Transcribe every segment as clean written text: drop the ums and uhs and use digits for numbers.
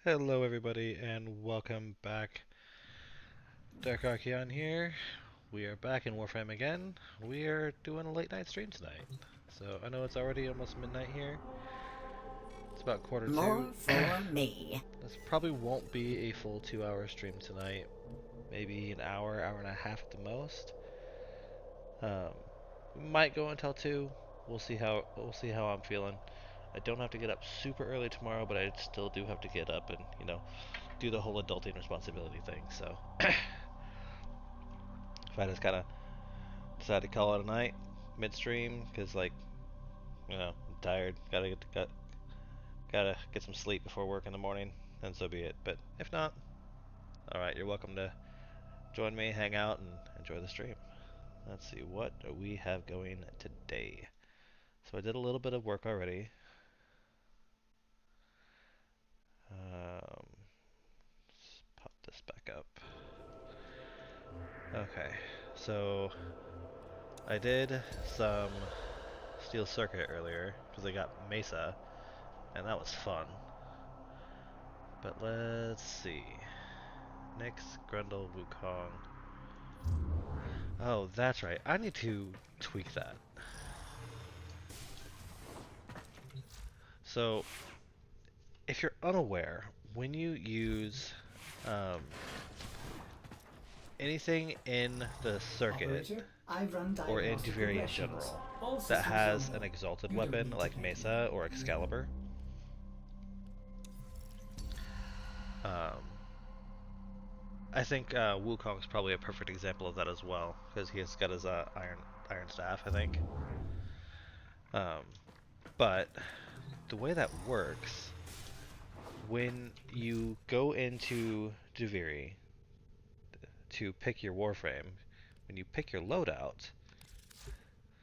Hello everybody and welcome back. Dark Archeon here. We are back in Warframe again. We are doing a late night stream tonight. So I know it's already almost midnight here. It's about quarter More two. for me. This probably won't be a full 2 hour stream tonight. Maybe an hour, hour and a half at the most. Um, might go until 2. We'll see how I'm feeling. I don't have to get up super early tomorrow, but I still do have to get up and, do the whole adulting responsibility thing. So if I just kind of decide to call it a night midstream because, like, I'm tired. Gotta get some sleep before work in the morning, then so be it. But if not, all right, you're welcome to join me, hang out, and enjoy the stream. Let's see what we have going today. So I did a little bit of work already. Let's pop this back up. Okay, so I did some steel circuit earlier because I got Mesa, and that was fun. But let's see. Nyx, Grundle, Wukong. Oh, that's right. I need to tweak that. So, if you're unaware, when you use um, anything in the circuit Operator, I run or in diagnostic Duviri in regressions. general All that systems are has go. an exalted You don't weapon need to like thank me. Mesa or Excalibur, um, I think Wukong's probably a perfect example of that as well because he has got his iron staff, I think. Um, but the way that works, when you go into Duviri to pick your Warframe, when you pick your loadout,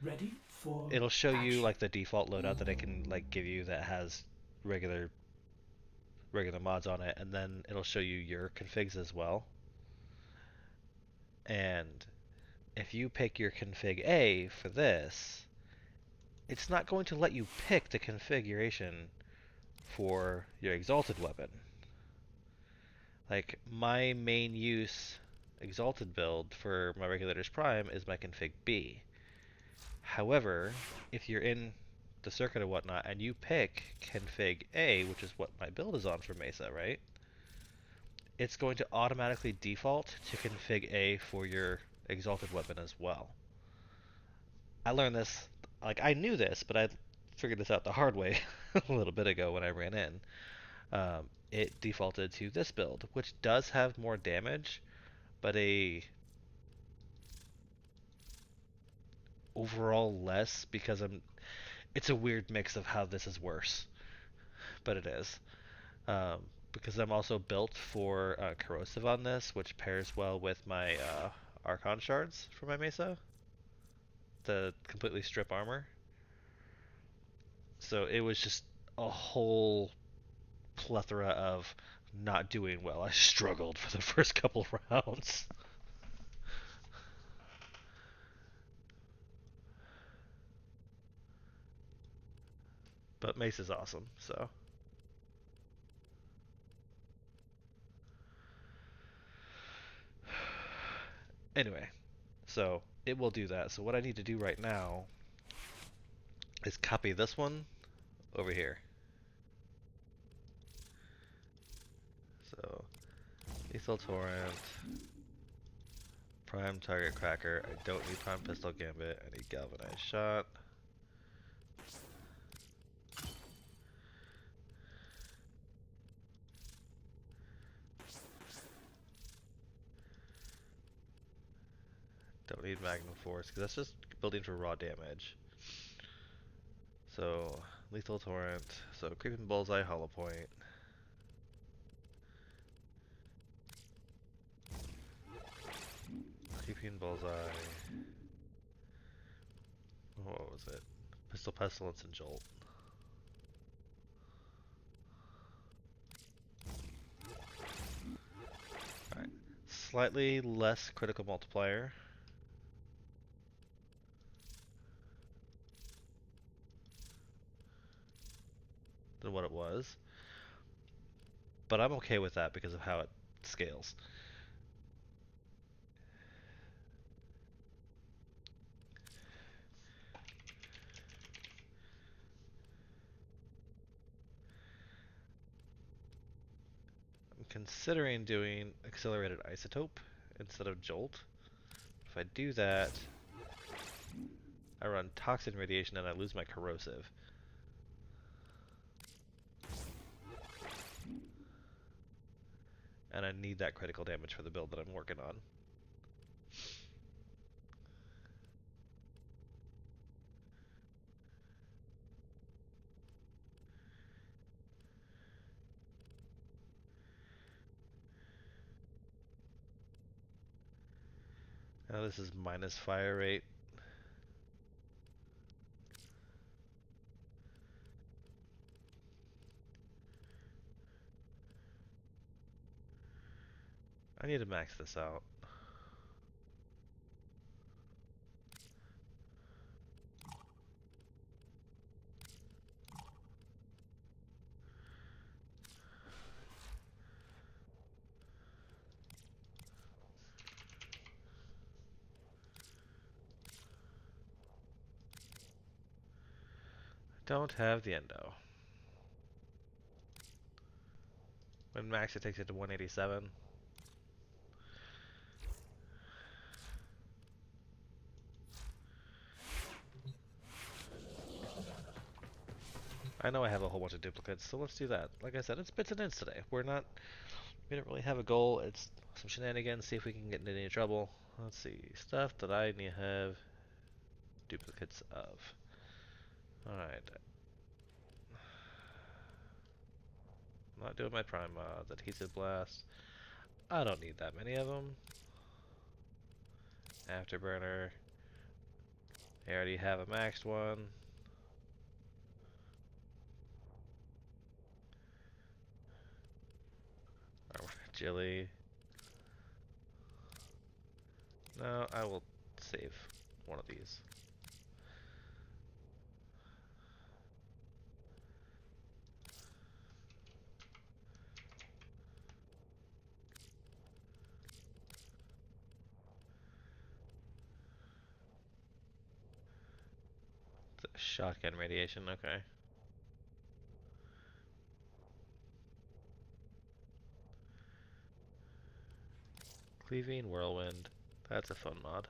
Ready for it'll show you action. like the default loadout that it can like give you that has regular regular mods on it, and then it'll show you your configs as well. And if you pick your config A for this, it's not going to let you pick the configuration for your exalted weapon. Like, my main use exalted build for my Regulators Prime is my config B. However, if you're in the circuit or whatnot and you pick config A, which is what my build is on for Mesa, right? It's going to automatically default to config A for your exalted weapon as well. I learned this, like, I knew this, but I figured this out the hard way a little bit ago when I ran in. It defaulted to this build, which does have more damage, but a overall less because it's a weird mix of how this is worse, but it is. Because I'm also built for corrosive on this, which pairs well with my Archon shards for my Mesa, the completely strip armor. So it was just a whole plethora of not doing well. I struggled for the first couple rounds. But Mace is awesome, so. Anyway, so it will do that. So what I need to do right now is copy this one over here. So, Lethal Torrent, Prime Target Cracker. I don't need Prime Pistol Gambit. I need Galvanized Shot. Don't need Magnum Force because that's just building for raw damage. So, Lethal Torrent. So, Creeping Bullseye, Hollow Point. Creeping Bullseye. What was it? Pistol Pestilence and Jolt. Alright. Slightly less critical multiplier than what it was. but I'm okay with that because of how it scales. I'm considering doing accelerated isotope instead of jolt. If I do that, I run toxin radiation and I lose my corrosive. And I need that critical damage for the build that I'm working on. Now this is minus fire rate. I need to max this out. Don't have the endo. When max it takes it to 187. I know I have a whole bunch of duplicates, so let's do that. Like I said, it's bits and ends today. We don't really have a goal. It's some shenanigans, see if we can get into any trouble. Let's see, stuff that I need to have duplicates of. Alright. I'm not doing my prime mods. Adhesive blast. I don't need that many of them. Afterburner. I already have a maxed one. Agility. No, I will save one of these. Shotgun radiation, okay. Cleaving whirlwind. That's a fun mod.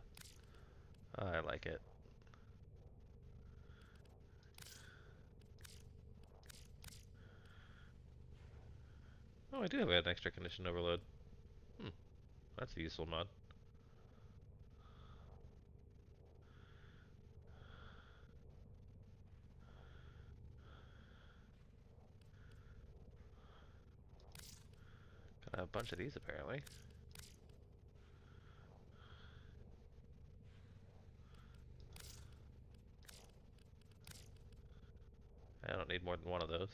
I like it. Oh, I do have an extra condition overload. Hmm, that's a useful mod. Got a bunch of these apparently. I don't need more than one of those.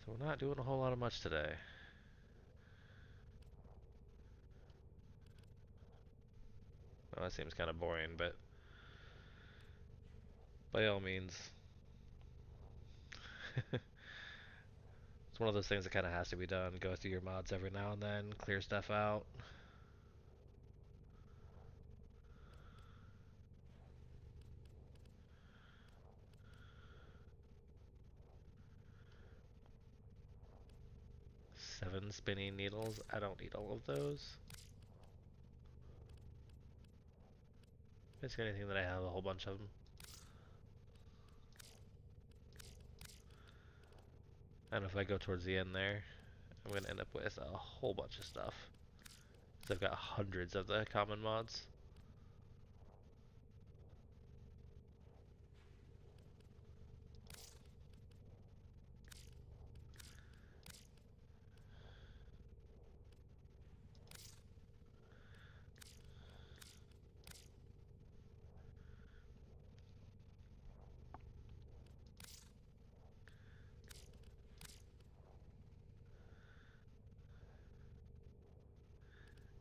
So we're not doing a whole lot of much today. Well, that seems kind of boring, but by all means. It's one of those things that kind of has to be done. Go through your mods every now and then, clear stuff out. Seven spinning needles. I don't need all of those. Basically anything that I have a whole bunch of them. And if I go towards the end there, I'm going to end up with a whole bunch of stuff. So I've got hundreds of the common mods.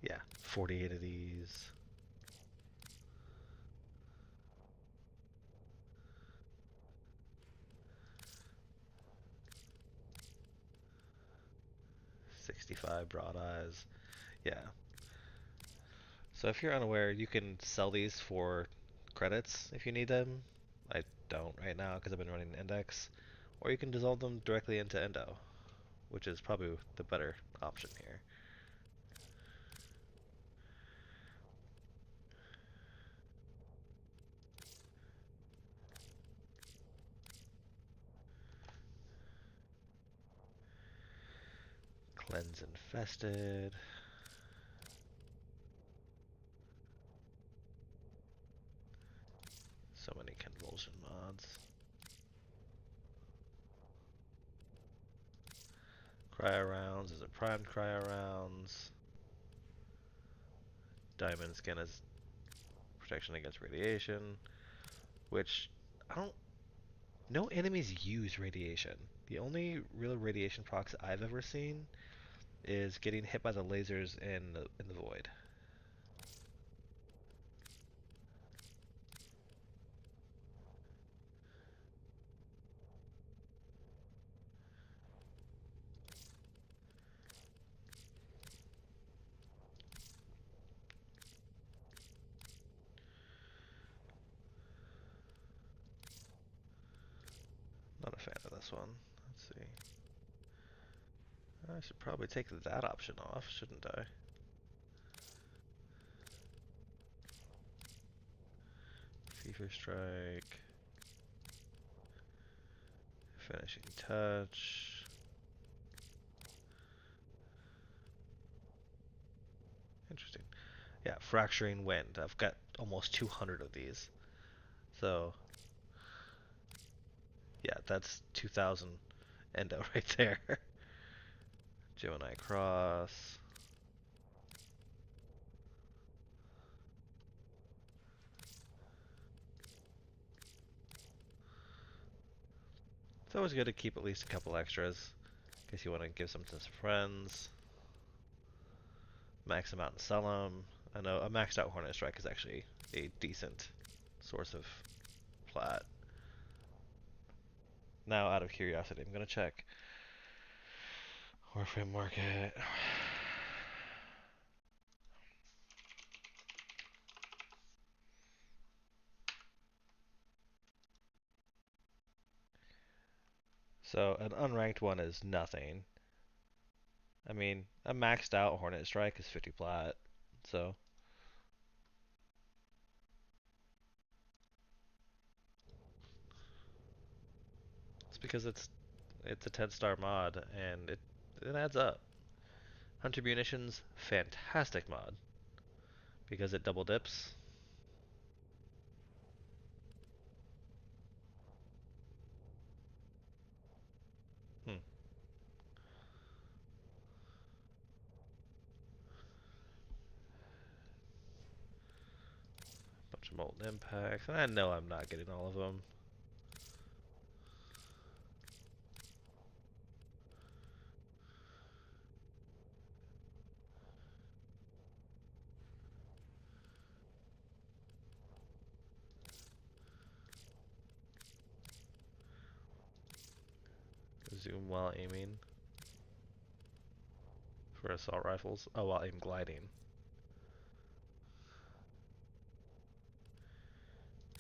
Yeah, 48 of these. 65 broad eyes. Yeah. So if you're unaware, you can sell these for credits if you need them. I don't right now because I've been running index. Or you can dissolve them directly into endo, which is probably the better option here. Cleanse infested. So many convulsion mods. Cryo rounds. Is it primed cryo rounds? Diamond skin is protection against radiation, which I don't. No enemies use radiation. The only real radiation procs I've ever seen is getting hit by the lasers in the void. Not a fan of this one. Let's see. I should probably take that option off, shouldn't I? Fever Strike. Finishing Touch. Interesting. Yeah, Fracturing Wind. I've got almost 200 of these. So, yeah, that's 2,000 endo right there. Gemini Cross. It's always good to keep at least a couple extras, in case you want to give some to some friends. Max them out and sell them. I know a maxed out Hornet Strike is actually a decent source of plat. Now, out of curiosity, I'm going to check Warframe Market. So, an unranked one is nothing. I mean, a maxed out Hornet Strike is 50 plat. So, it's because it's a 10-star mod and it adds up. Hunter Munitions, fantastic mod because it double dips. Hmm. Bunch of molten impacts, and I know I'm not getting all of them. Zoom while aiming for assault rifles. Oh, while aim gliding.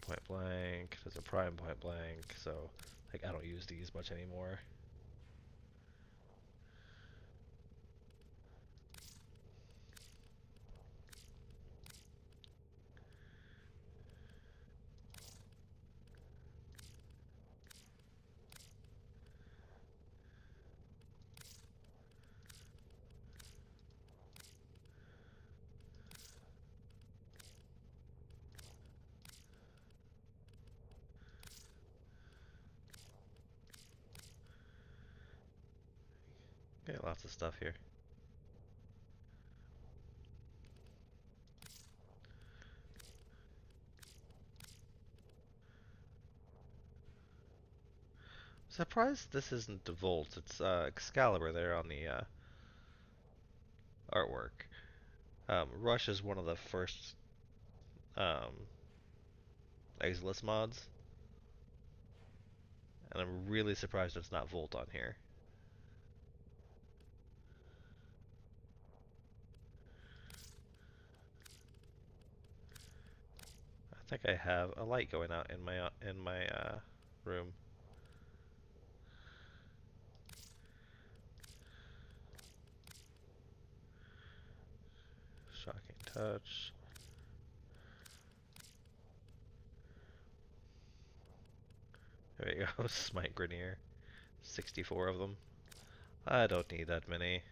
Point blank. There's a prime point blank, so like I don't use these much anymore. Okay, lots of stuff here. Surprised this isn't the Volt. It's Excalibur there on the artwork. Rush is one of the first um, Exilus mods, and I'm really surprised it's not Volt on here. think I have a light going out in my room. Shocking touch. There we go. Smite Grenier. 64 of them. I don't need that many.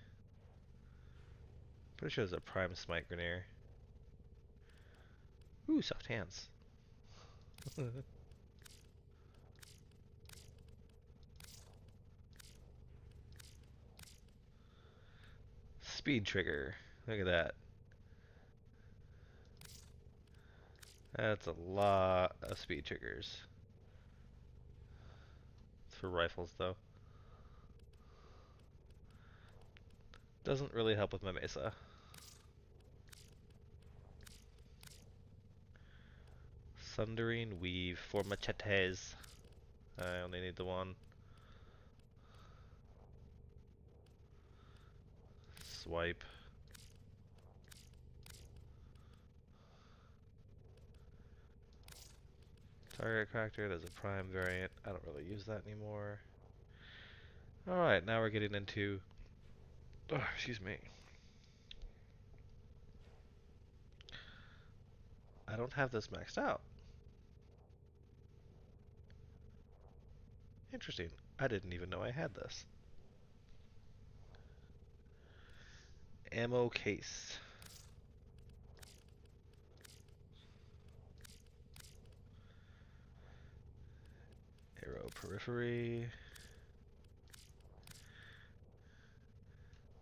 Pretty sure there's a prime Smite Grenier. Ooh, soft hands. Speed trigger. Look at that. That's a lot of speed triggers. It's for rifles though. Doesn't really help with my mesa. Sundering Weave for machetes. I only need the one. Swipe. Target cracker, there's a prime variant. I don't really use that anymore. Alright, now we're getting into... Oh, excuse me. I don't have this maxed out. Interesting. I didn't even know I had this. Ammo case. Arrow periphery.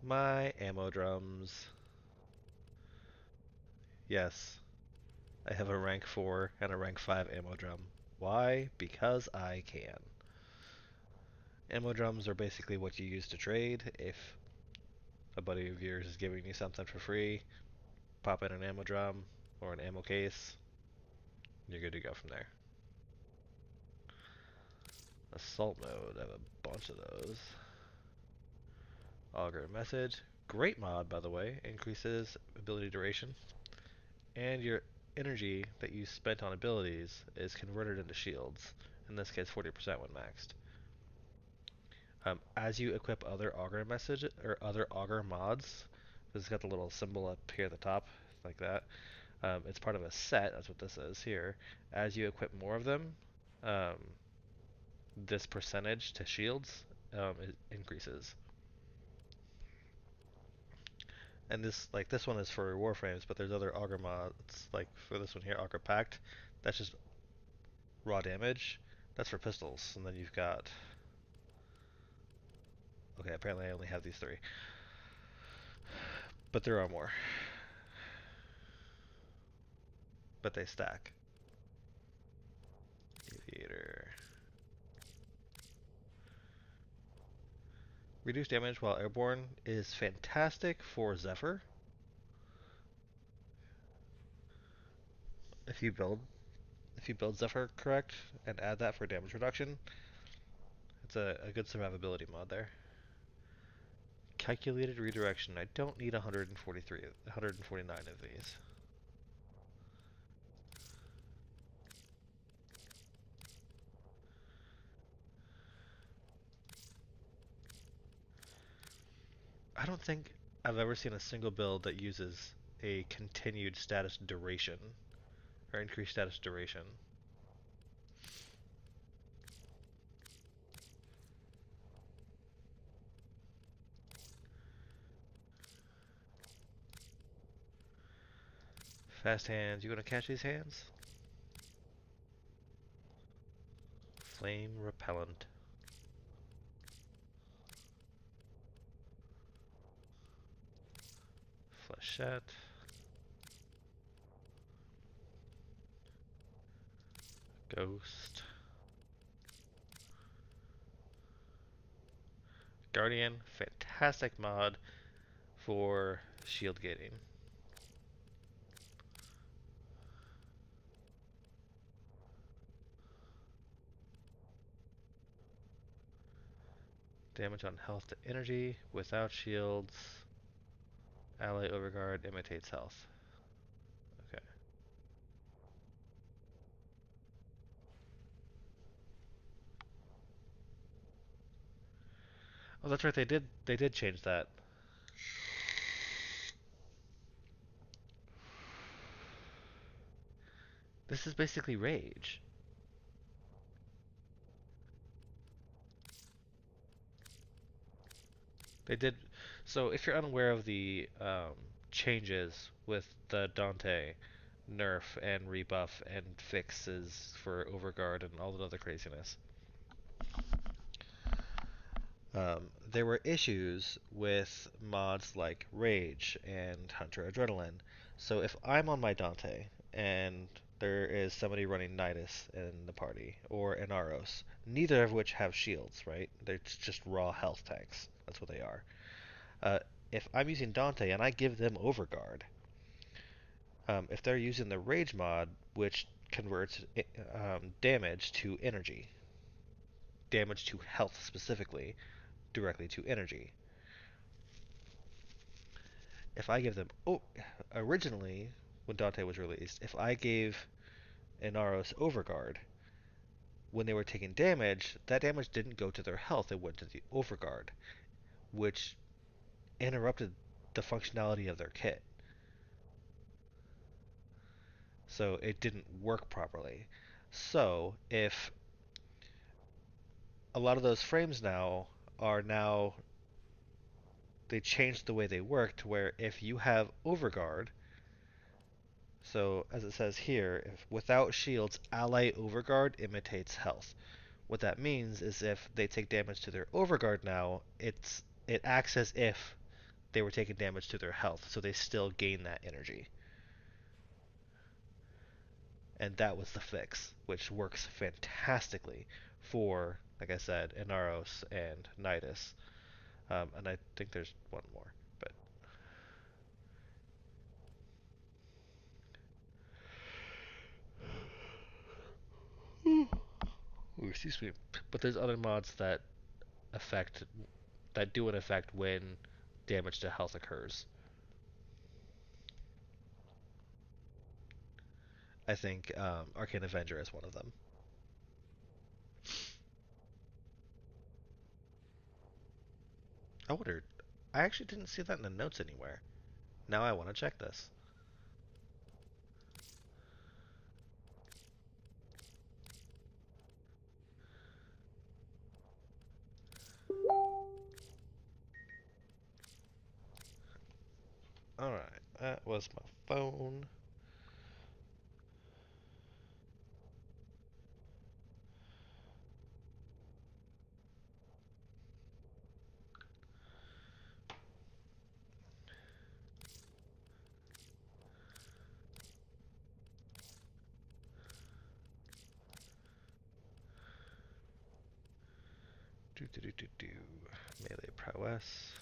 My ammo drums. Yes, I have a rank 4 and a rank 5 ammo drum. Why? Because I can. Ammo drums are basically what you use to trade. If a buddy of yours is giving you something for free, pop in an ammo drum or an ammo case, you're good to go from there. Assault mode, I have a bunch of those. Auger message, great mod by the way, increases ability duration, and your energy that you spent on abilities is converted into shields, in this case 40% when maxed. As you equip other auger message or other auger mods, it's got the little symbol up here at the top, like that. It's part of a set. That's what this is here. As you equip more of them, um, this percentage to shields it increases. And this one is for Warframes, but there's other auger mods. Like for this one here, Auger Pact. That's just raw damage. That's for pistols, and then you've got. Okay, apparently I only have these three, but there are more. But they stack. Aviator. Reduced damage while airborne is fantastic for Zephyr. If you build Zephyr correct and add that for damage reduction, it's a good survivability mod there. Calculated redirection. I don't need 149 of these. I don't think I've ever seen a single build that uses a continued status duration or increased status duration. Fast hands. You gonna catch these hands? Flame repellent. Flechette. Ghost. Guardian. Fantastic mod for shield gating. Damage on health to energy without shields. Ally overguard imitates health. Okay. Oh, that's right. They did change that. This is basically rage. They did. So if you're unaware of the changes with the Dante nerf and rebuff and fixes for Overguard and all that other craziness, there were issues with mods like Rage and Hunter Adrenaline. So if I'm on my Dante and there is somebody running Nidus in the party or an Aros, neither of which have shields, right? They're just raw health tanks. That's what they are. Uh, if I'm using Dante and I give them Overguard, if they're using the Rage mod, which converts damage to energy, damage to health specifically, directly to energy. If I give them, originally when Dante was released, if I gave Inaros Overguard, when they were taking damage, that damage didn't go to their health, it went to the Overguard, which interrupted the functionality of their kit. So it didn't work properly. So if a lot of those frames now are now they changed the way they work to where if you have Overguard, so as it says here, if without shields, ally Overguard imitates health. What that means is if they take damage to their Overguard now, it acts as if they were taking damage to their health, so they still gain that energy. And that was the fix, which works fantastically for, like I said, Inaros and Nidus. And I think there's one more, but ooh, excuse me. But there's other mods that affect that do an effect when damage to health occurs. I think Arcane Avenger is one of them. I wondered. I actually didn't see that in the notes anywhere. Now I want to check this. Alright, that was my phone. Do do do do do. Melee prowess.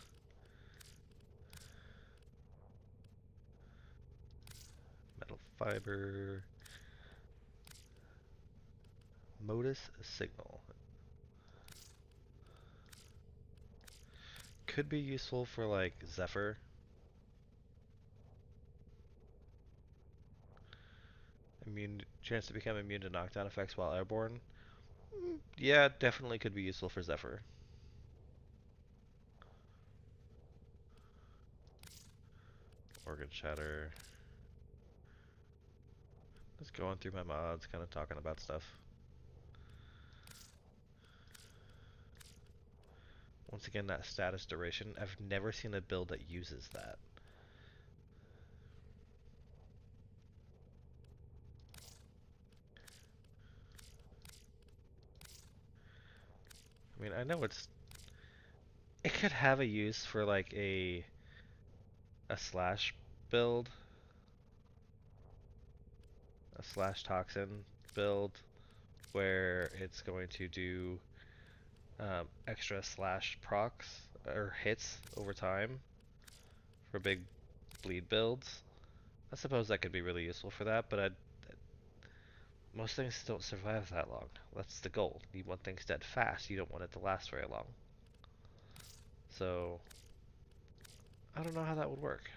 Metal fiber. Modus signal. Could be useful for like Zephyr. Immune chance to become immune to knockdown effects while airborne. Yeah, definitely could be useful for Zephyr. Organ shatter. Just going through my mods, kind of talking about stuff. Once again, that status duration. I've never seen a build that uses that. I mean, I know it could have a use for like a slash build, a slash toxin build, where it's going to do extra slash procs or hits over time for big bleed builds. I suppose that could be really useful for that, but most things don't survive that long. That's the goal. You want things dead fast. You don't want it to last very long. So I don't know how that would work.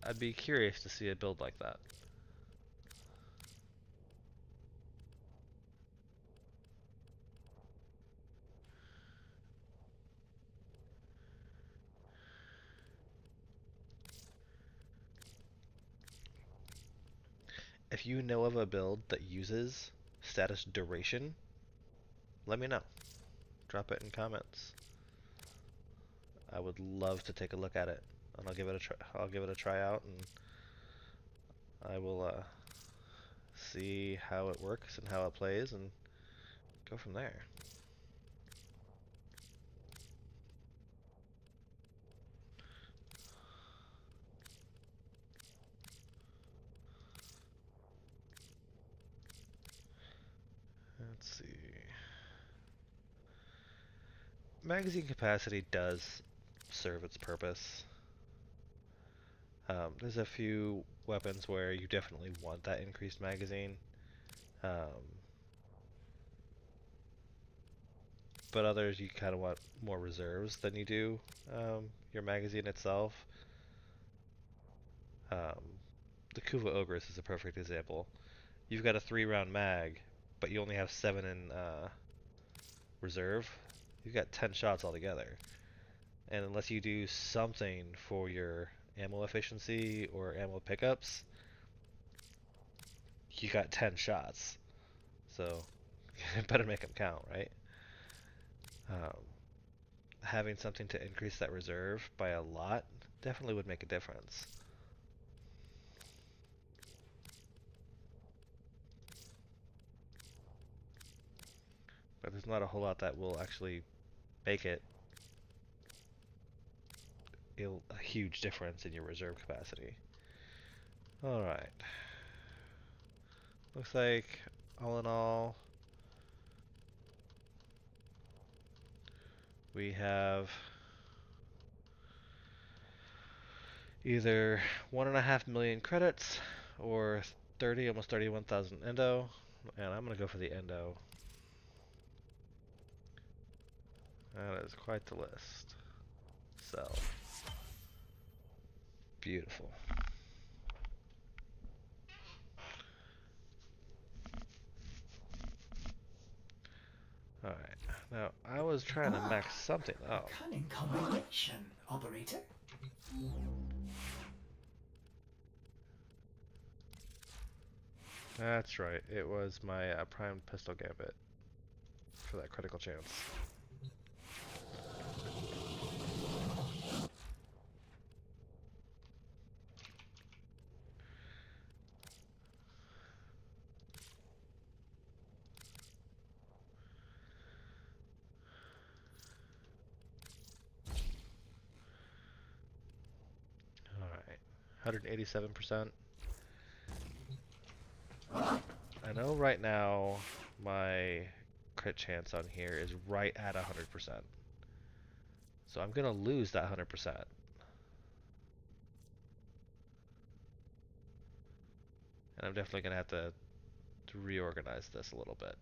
I'd be curious to see a build like that. If you know of a build that uses status duration, let me know. Drop it in comments. I would love to take a look at it, and I'll give it a try. I'll give it a try out, and I will see how it works and how it plays, and go from there. Let's see. Magazine capacity does serve its purpose. There's a few weapons where you definitely want that increased magazine. But others you kind of want more reserves than you do your magazine itself. Um, the Kuva Ogress is a perfect example. You've got a 3-round mag, but you only have 7 in reserve. You've got 10 shots altogether. And unless you do something for your ammo efficiency or ammo pickups, you got 10 shots. So, better make them count, right? Um, Having something to increase that reserve by a lot definitely would make a difference. But there's not a whole lot that will actually make it a huge difference in your reserve capacity. Alright. Looks like, all in all, we have either 1.5 million credits or 30, almost 31,000 endo, and I'm gonna go for the endo. That is quite the list. So, beautiful. Alright, now I was trying to max something out. Cunning combination, operator. That's right, it was my prime pistol gambit for that critical chance. Alright, 187%. I know right now my crit chance on here is right at 100%. So I'm gonna lose that 100%. And I'm definitely gonna have to reorganize this a little bit.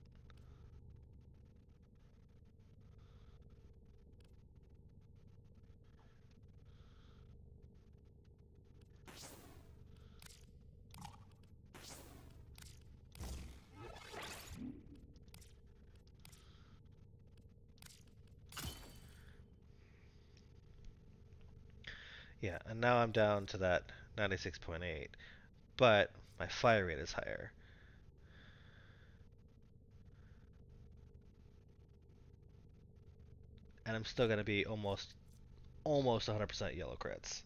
Yeah, and now I'm down to that 96.8, but my fire rate is higher. And I'm still gonna be almost 100% yellow crits.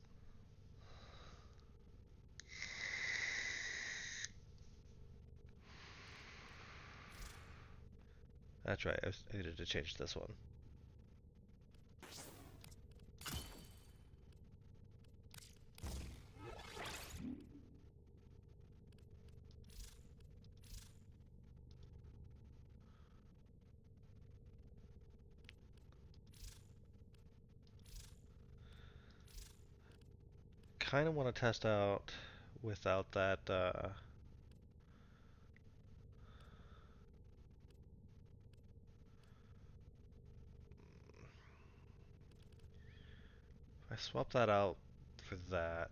That's right, I needed to change this one. Kind of want to test out without that if I swap that out for that,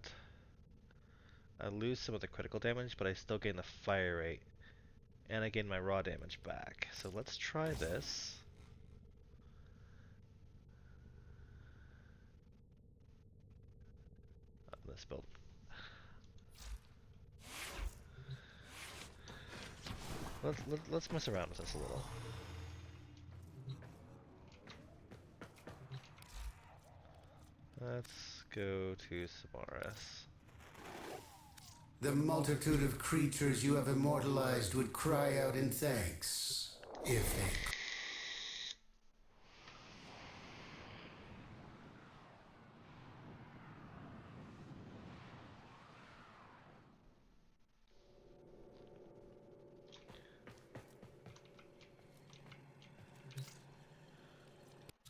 I lose some of the critical damage, but I still gain the fire rate, and I gain my raw damage back. So let's try this. This build. Let's mess around with this a little. Let's go to Samaras. The multitude of creatures you have immortalized would cry out in thanks, if they...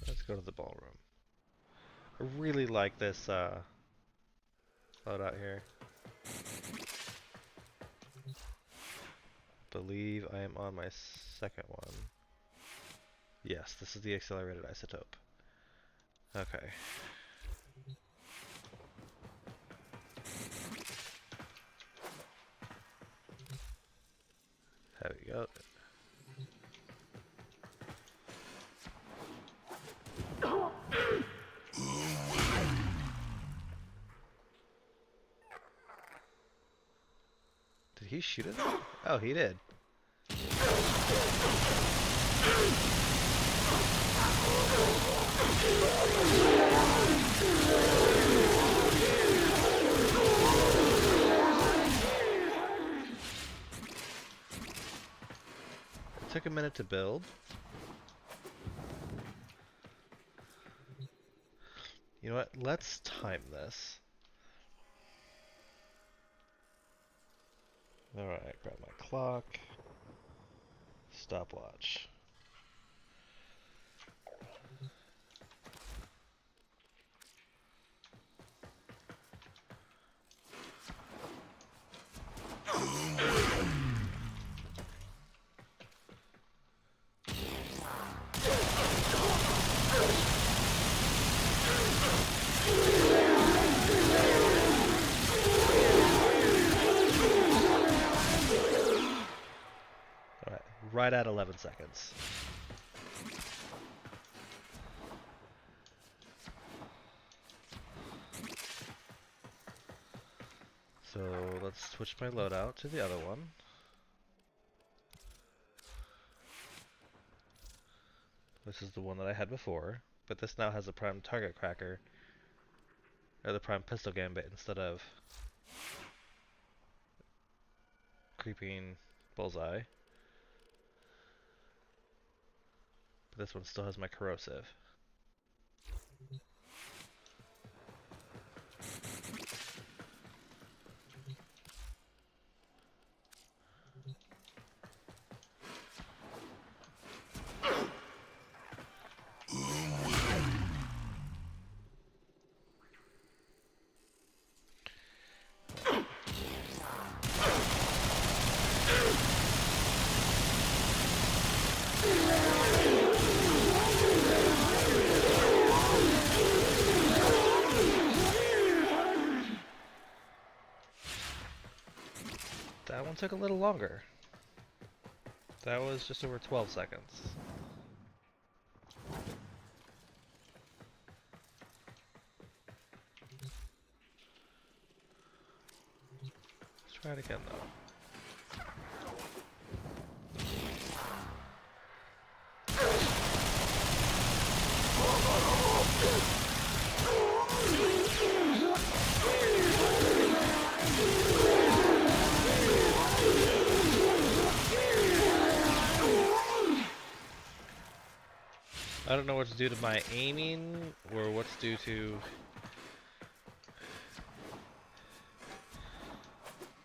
Let's go to the ballroom. I really like this loadout here. Believe I am on my second one. Yes, this is the accelerated isotope. Okay. There we go. Did he shoot it? Oh, he did. It took a minute to build. You know what? Let's time this. Alright, grab my clock. Stopwatch. Alright, right at 11 seconds. So let's switch my loadout to the other one. This is the one that I had before, but this now has a prime target cracker, or the prime pistol gambit instead of creeping bullseye. But this one still has my corrosive. That one took a little longer. That was just over 12 seconds. Let's try it again though. I don't know what's due to my aiming or what's due to...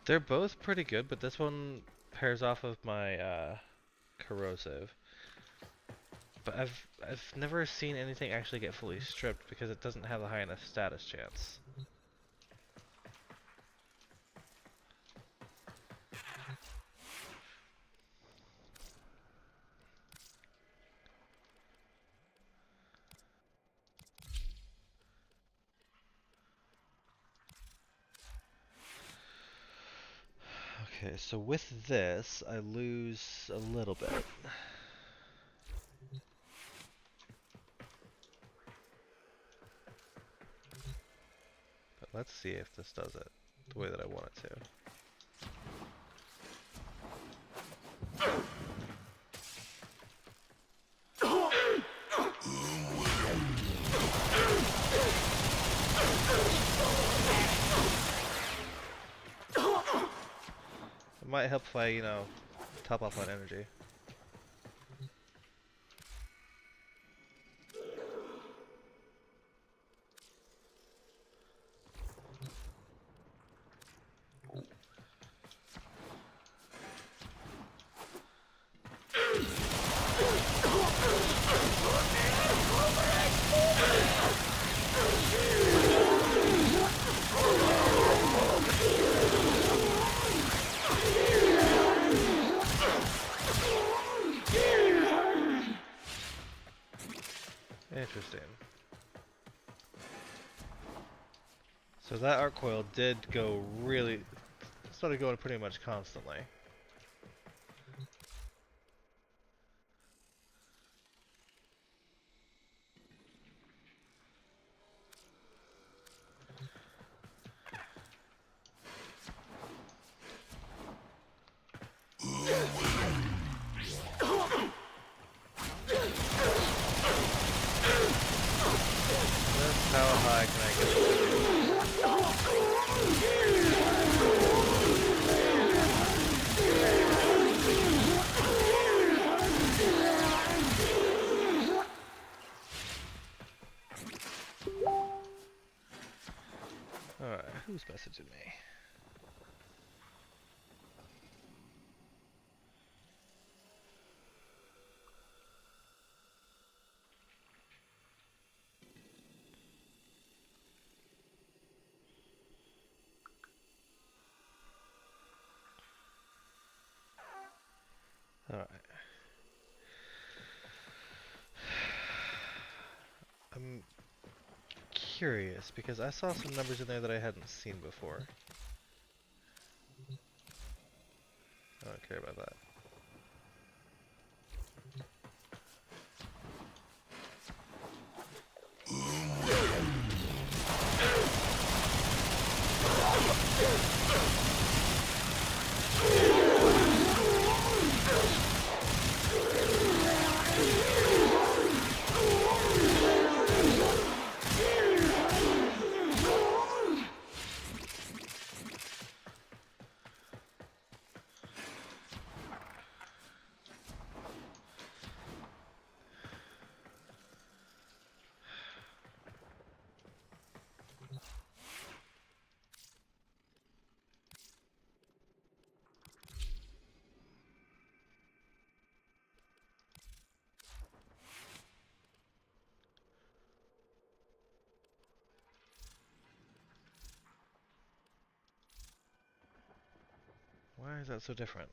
They're both pretty good, but this one pairs off of my corrosive. But I've never seen anything actually get fully stripped because it doesn't have a high enough status chance. Okay, so with this, I lose a little bit. But let's see if this does it the way that I want it to. might help if I, you know, top off on energy. Interesting. So that arc coil did go really... started going pretty much constantly. Just how high can I get? Alright, who's messaging me? Alright. I'm curious because I saw some numbers in there that I hadn't seen before. I don't care about that. Why is that so different?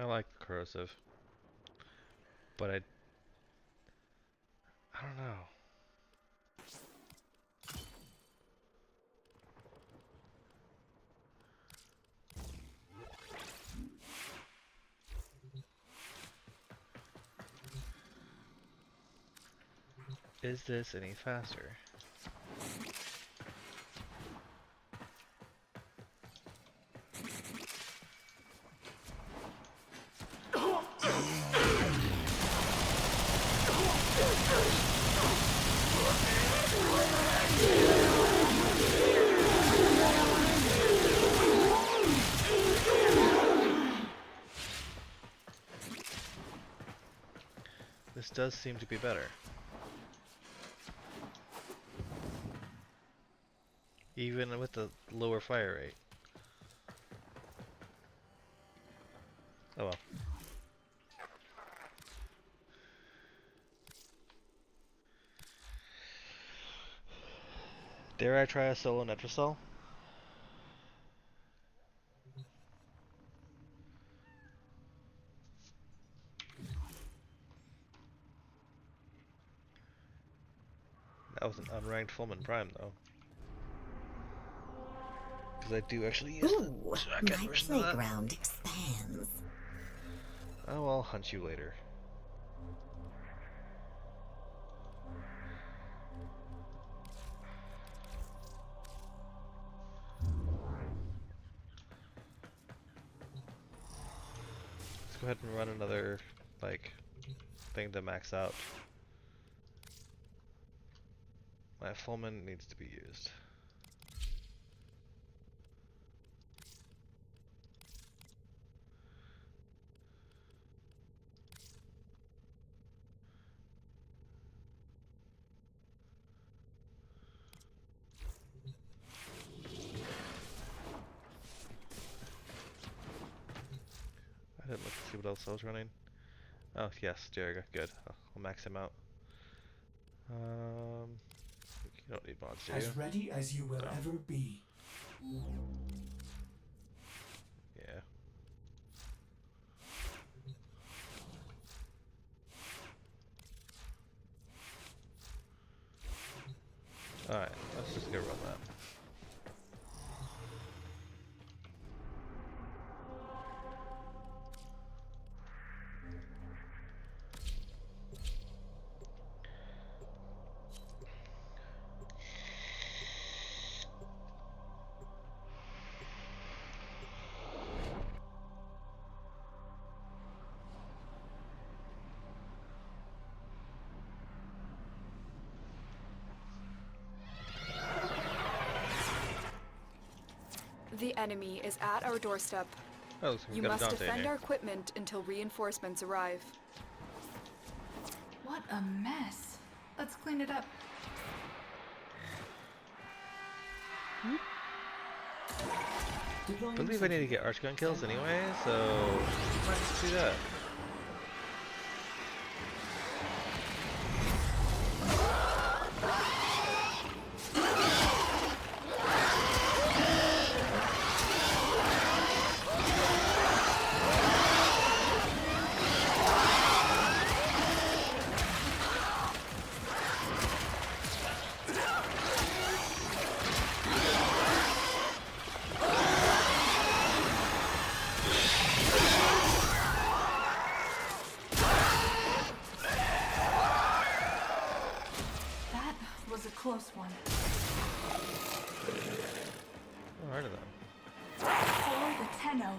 I like corrosive, but I don't know. Is this any faster? does seem to be better. Even with the lower fire rate. Oh well. Dare I try a solo Netrasol? That was an unranked Fullman Prime though. Because I do actually use Ooh, the shotgun my version of that. playground expands. Oh, I'll hunt you later. Let's go ahead and run another, like, thing to max out. My Fullman needs to be used. I didn't look to see what else I was running. Oh, yes, there we go. Good. I'll max him out. You don't need mods, do you? As ready as you will No. ever be. Yeah. Alright, let's just go run that. The enemy is at our doorstep. Oh, looks like we You got a must Dante in defend here. our equipment until reinforcements arrive. What a mess. Let's clean it up. I believe I need to get archgun kills anyway, so might just do that. That was a close one. Alright then. For the Tenno.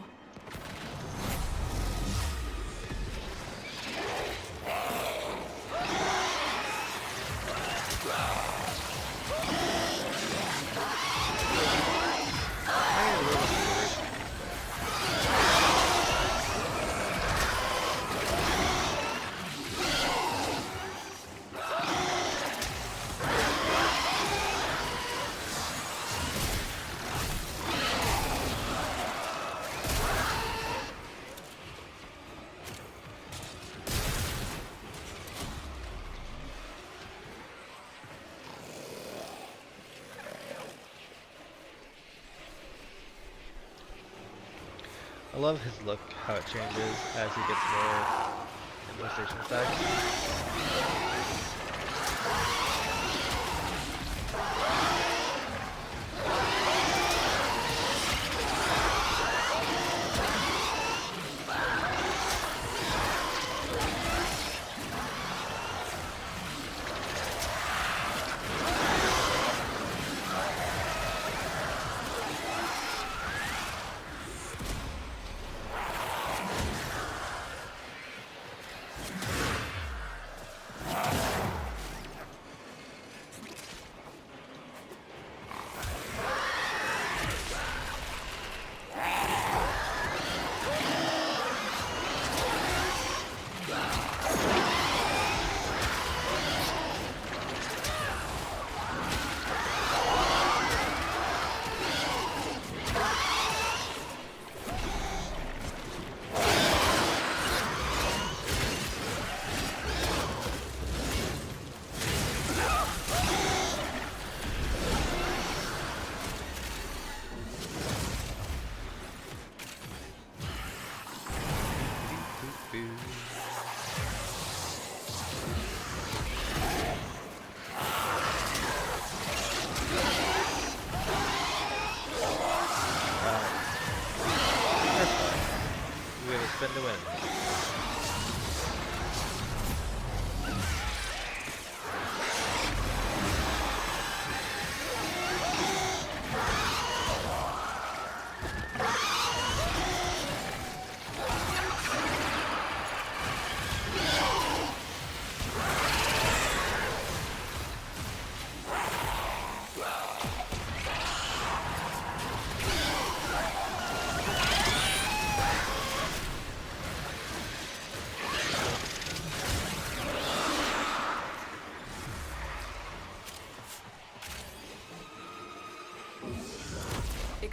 I love his look, how it changes as he gets more infestation stacks.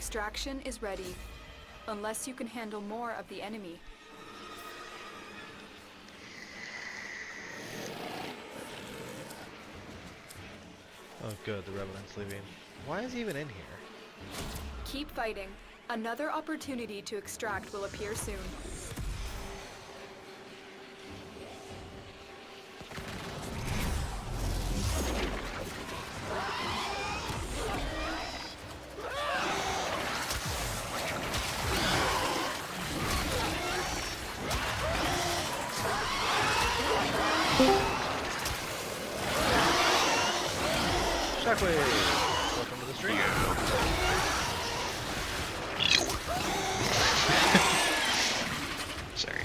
Extraction is ready. Unless you can handle more of the enemy. Oh good, the Revenant's leaving. Why is he even in here? Keep fighting. Another opportunity to extract will appear soon. Shockwave! Welcome to the stream. Sorry.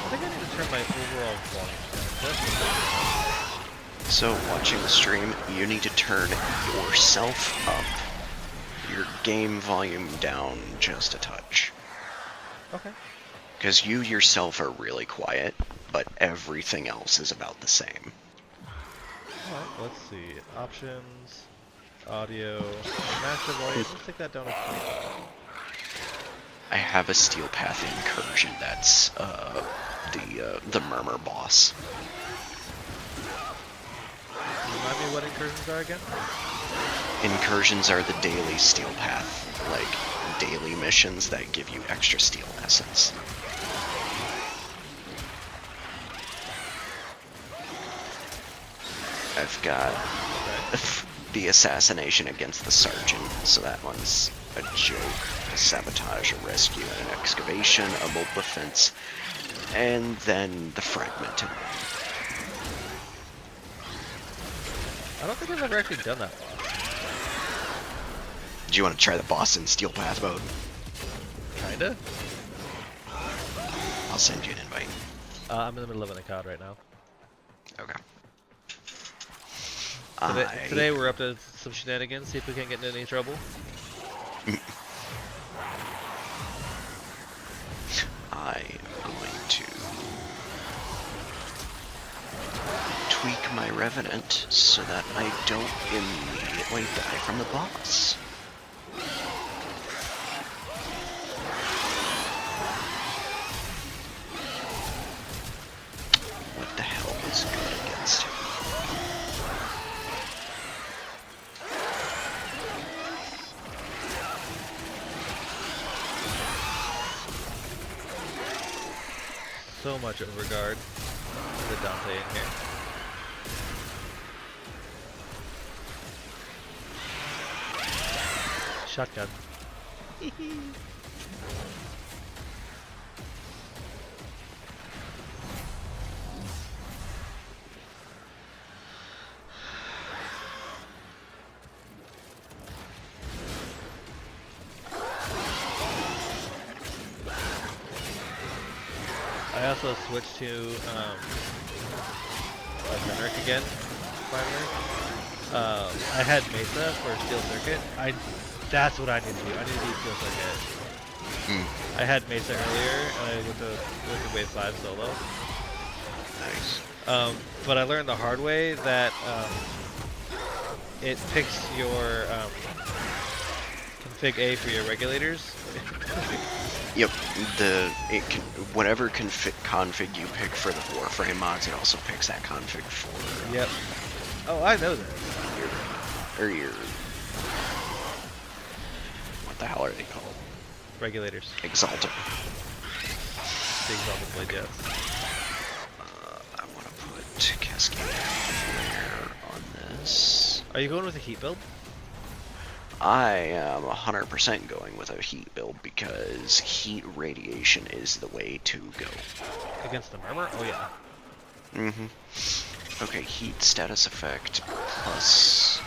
I think I need to turn my overall volume down. So, watching the stream, you need to turn yourself up, your game volume down just a touch. Okay. Because you yourself are really quiet, but everything else is about the same. Alright, let's see. Options, audio, master volume. Let's take that down to 20. I have a Steel Path incursion that's the Murmur boss. Remind me what incursions are again? Incursions are the daily Steel Path, like daily missions that give you extra steel essence. I've got the assassination against the sergeant, so that one's a joke. A sabotage, a rescue, an excavation, a mobile defense, and then the fragmented. I don't think I've ever actually done that boss. Do you want to try the boss in Steel Path mode? Kinda. I'll send you an invite. I'm in the middle of an account right now. Okay. Today we're up to some shenanigans, see if we can't get into any trouble. I am going to tweak my Revenant so that I don't immediately die from the boss. What the hell is good against him? So much overguard. The Dante in here. Shotgun. I also switched to Generic again, finally. I had Mesa for Steel Circuit. That's what I need to do. I need to do Steel Circuit. I had Mesa earlier, and I went to Wave 5 solo. Nice. But I learned the hard way that it picks your config A for your regulators. Yep, whatever config you pick for the Warframe mods, it also picks that config for. Yep. Oh, I know that. Your what the hell are they called? Regulators. Exalted. The Exalted Blade, yes. I want to put Cascade Flare on this. Are you going with a heat build? I am 100% going with a heat build because heat radiation is the way to go. Against the Murmur? Oh yeah. Mm-hmm. Okay, heat status effect plus...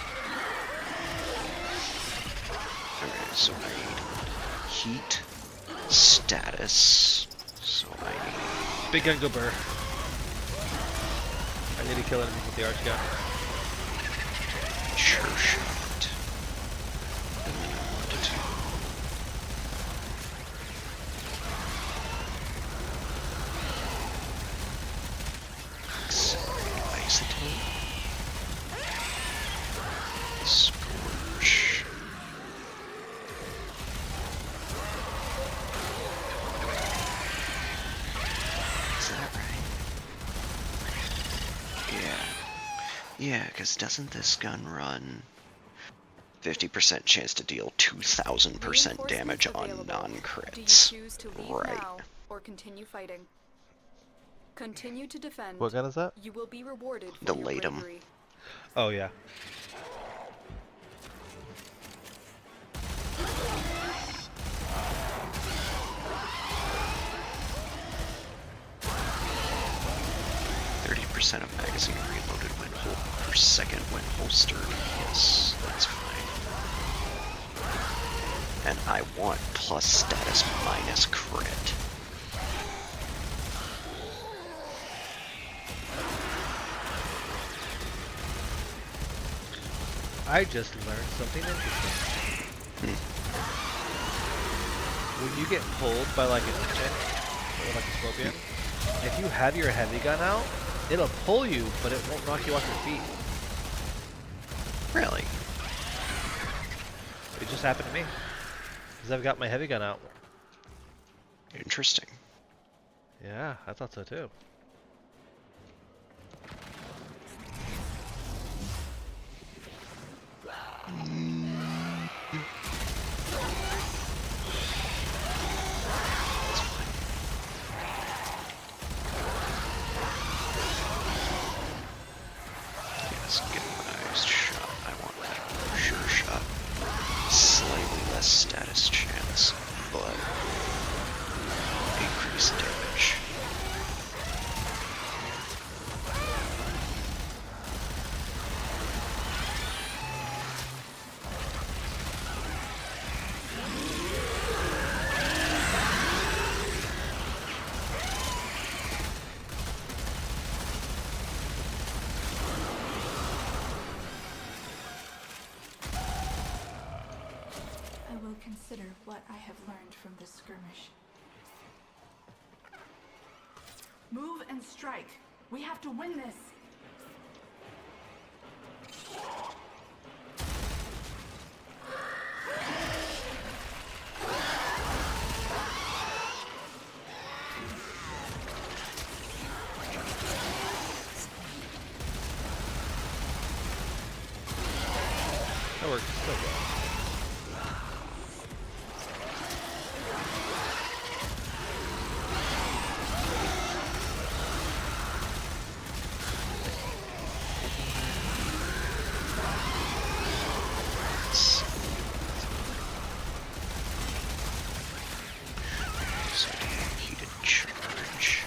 Okay, so I need heat status. So I need... Big gun go burr. I need to kill enemies with the arch gun. Sure shot. Yeah, because doesn't this gun run 50% chance to deal 2,000% damage on Do you non-crits? choose to leave Right. now or continue fighting? Continue to defend. What gun is that? You will be rewarded for The your Latum. bravery. Oh yeah. Percent of magazine reloaded per second when holstered. Yes, that's fine. And I want plus status minus crit. I just learned something interesting. When you get pulled by like an insect or like a scorpion, if you have your heavy gun out, it'll pull you, but it won't knock you off your feet. Really? It just happened to me. Because I've got my heavy gun out. Interesting. Yeah, I thought so too. Yes, get a nice shot. I want that sure shot. Slightly less status chance, but increased damage. I will consider what I have learned from this skirmish. Move and strike. We have to win this. That works so well. So heated charge.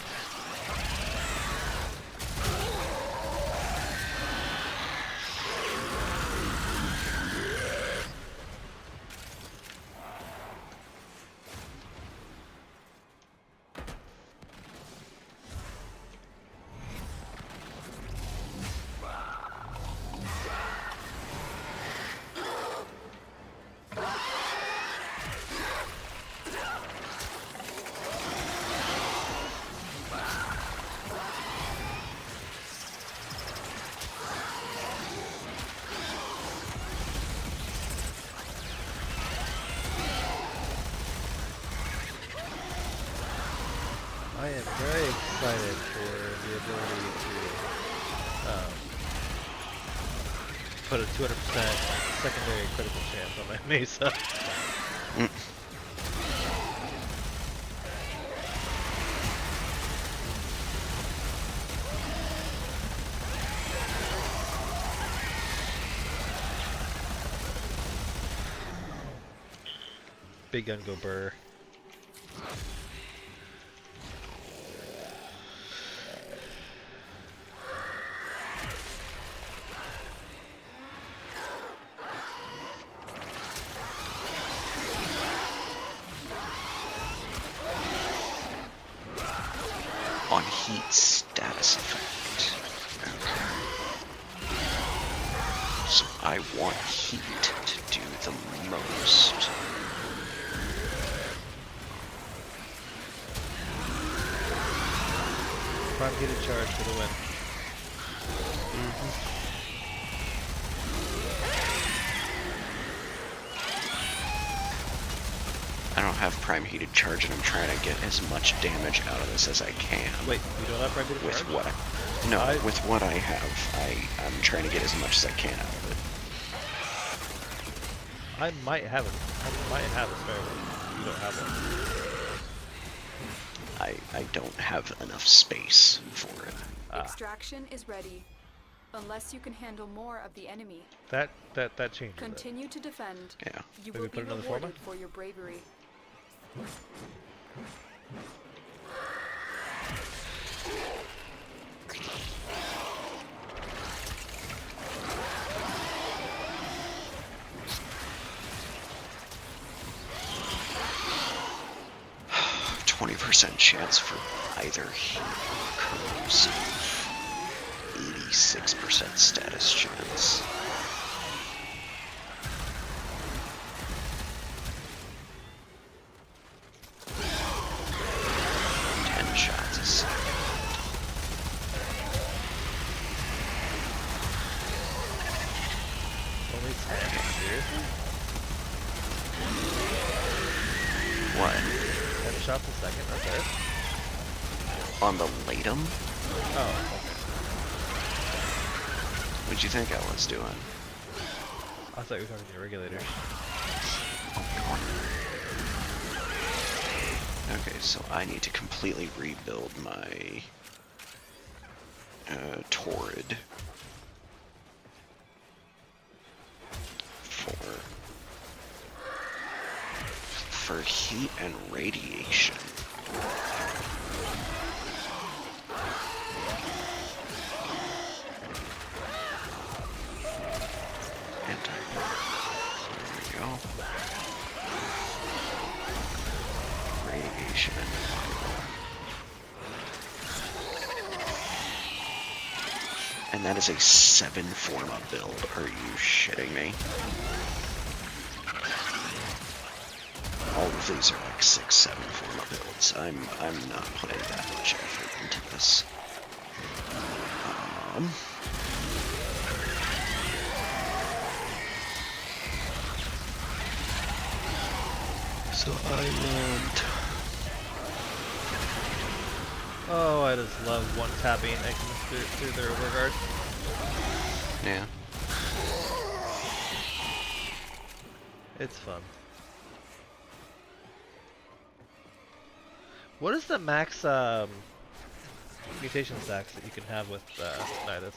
I am very excited for the ability to put a 200% secondary critical chance on my Mesa. Big gun go burr. On heat status effect. Okay. So I want heat to do the most. Prime heated charge for the win. I don't have prime heated charge and I'm trying to get as much damage out of this as I can. Wait, you don't have prime heated With charge? what? No, with what I have, I'm trying to get as much as I can out of it. I might have a spare one. You don't have one. I don't have enough space for it. Extraction is ready. Unless you can handle more of the enemy. That changes it. Continue to defend. Yeah. You Maybe will put be another rewarded format? for your bravery. Chance for either heat or corrosive. 86% status chance. Shots a second. Only 10? Seriously? What? 10 shots a second, that's it? On the Latum? Oh, okay. What'd you think I was doing? I thought you were talking to your regulators. Okay, so I need to completely rebuild my Torrid for heat and radiation. There we go. Radiation and and that is a 7 forma build. Are you shitting me? All of these are like 6, 7 forma builds. I'm not putting that much effort into this. So I want... Oh, I just love one-tapping Ignis through their overguard. Yeah. It's fun. What is the max mutation stacks that you can have with Nidus?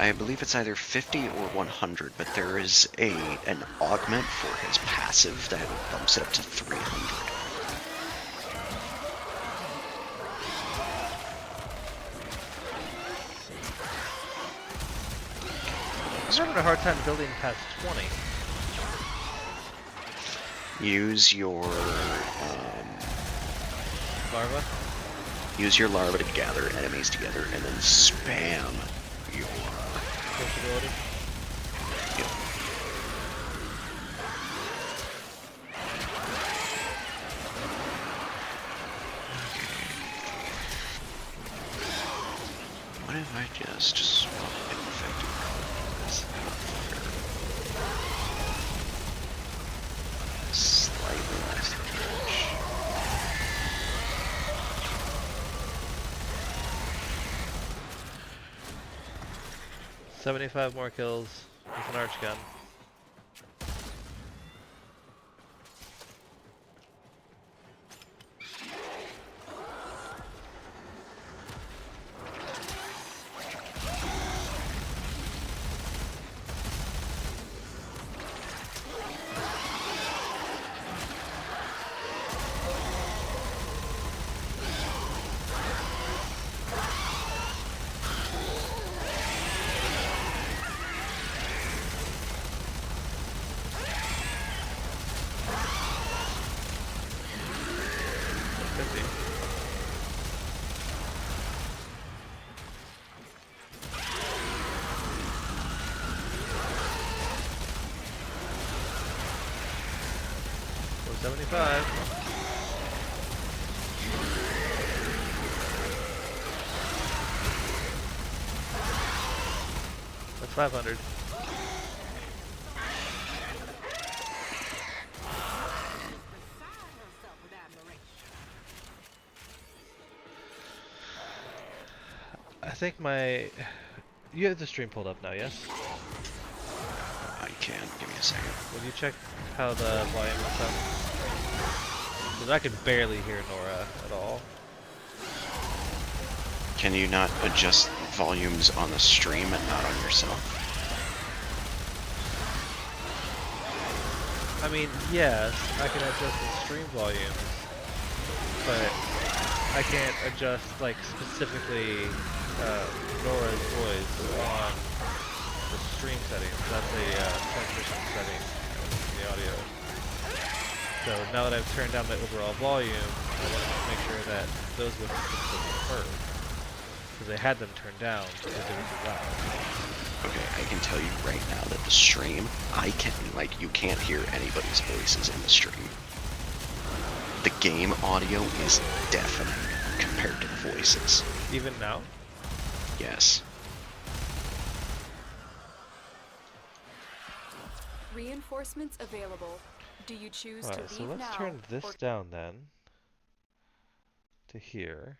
I believe it's either 50 or 100, but there is an augment for his passive that bumps it up to 300. I'm having a hard time building past 20. Use your Larva? use your larva to gather enemies together, and then spam your Ability? What if I just swap infected cards? Slightly less damage. $75 more kills with an arch gun. $75. That's 500. I think my... You have the stream pulled up now, yes? I can. Give me a second. Will you check how the volume is up? Because I could barely hear Nora at all. Can you not adjust volumes on the stream and not on yourself? I mean, yes, I can adjust the stream volume, but I can't adjust, like, specifically Nora's voice on the stream settings. That's a transmission setting in the audio. So now that I've turned down the overall volume, I want to make sure that those would be heard. Because I had them turned down because they were too loud. Okay, I can tell you right now that the stream, you can't hear anybody's voices in the stream. The game audio is deafening compared to the voices. Even now? Yes. Reinforcements available. Do you choose to Alright, leave so let's now turn this or down then. To here.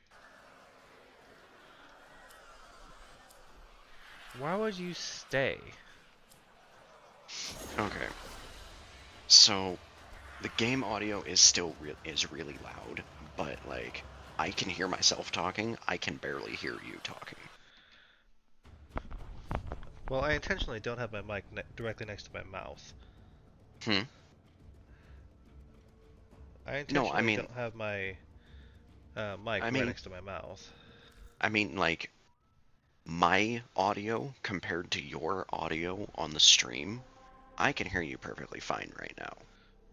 Why would you stay? Okay. So, the game audio is still really loud, but like, I can hear myself talking. I can barely hear you talking. Well, I intentionally don't have my mic directly next to my mouth. Hmm. I No, I intentionally mean, don't have my mic right next to my mouth. I mean, like, my audio compared to your audio on the stream, I can hear you perfectly fine right now.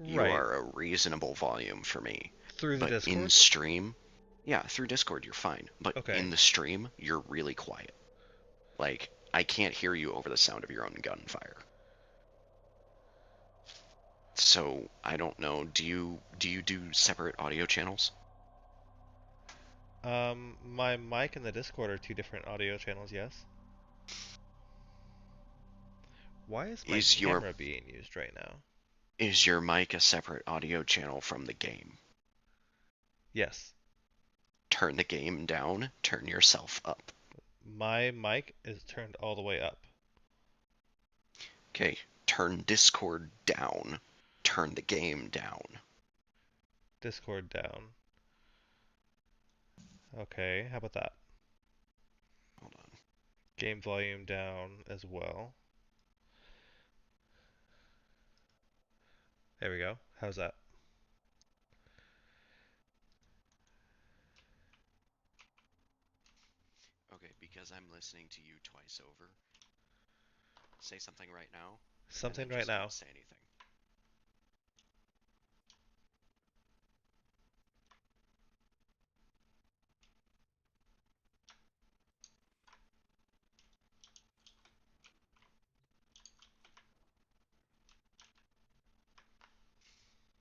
You Right. are a reasonable volume for me. Through the But in Discord? stream, yeah, through Discord you're fine. But Okay. in the stream, you're really quiet. Like, I can't hear you over the sound of your own gunfire. So, I don't know, do you do separate audio channels? My mic and the Discord are two different audio channels, yes. Why is my Is your camera being used right now? is your mic a separate audio channel from the game? Yes. Turn the game down, turn yourself up. My mic is turned all the way up. Okay, turn Discord down, turn the game down. Discord down. Okay, how about that? Hold on. Game volume down as well. There we go. How's that? Okay, because I'm listening to you twice over, say something right now, and then Something right just now. don't say anything.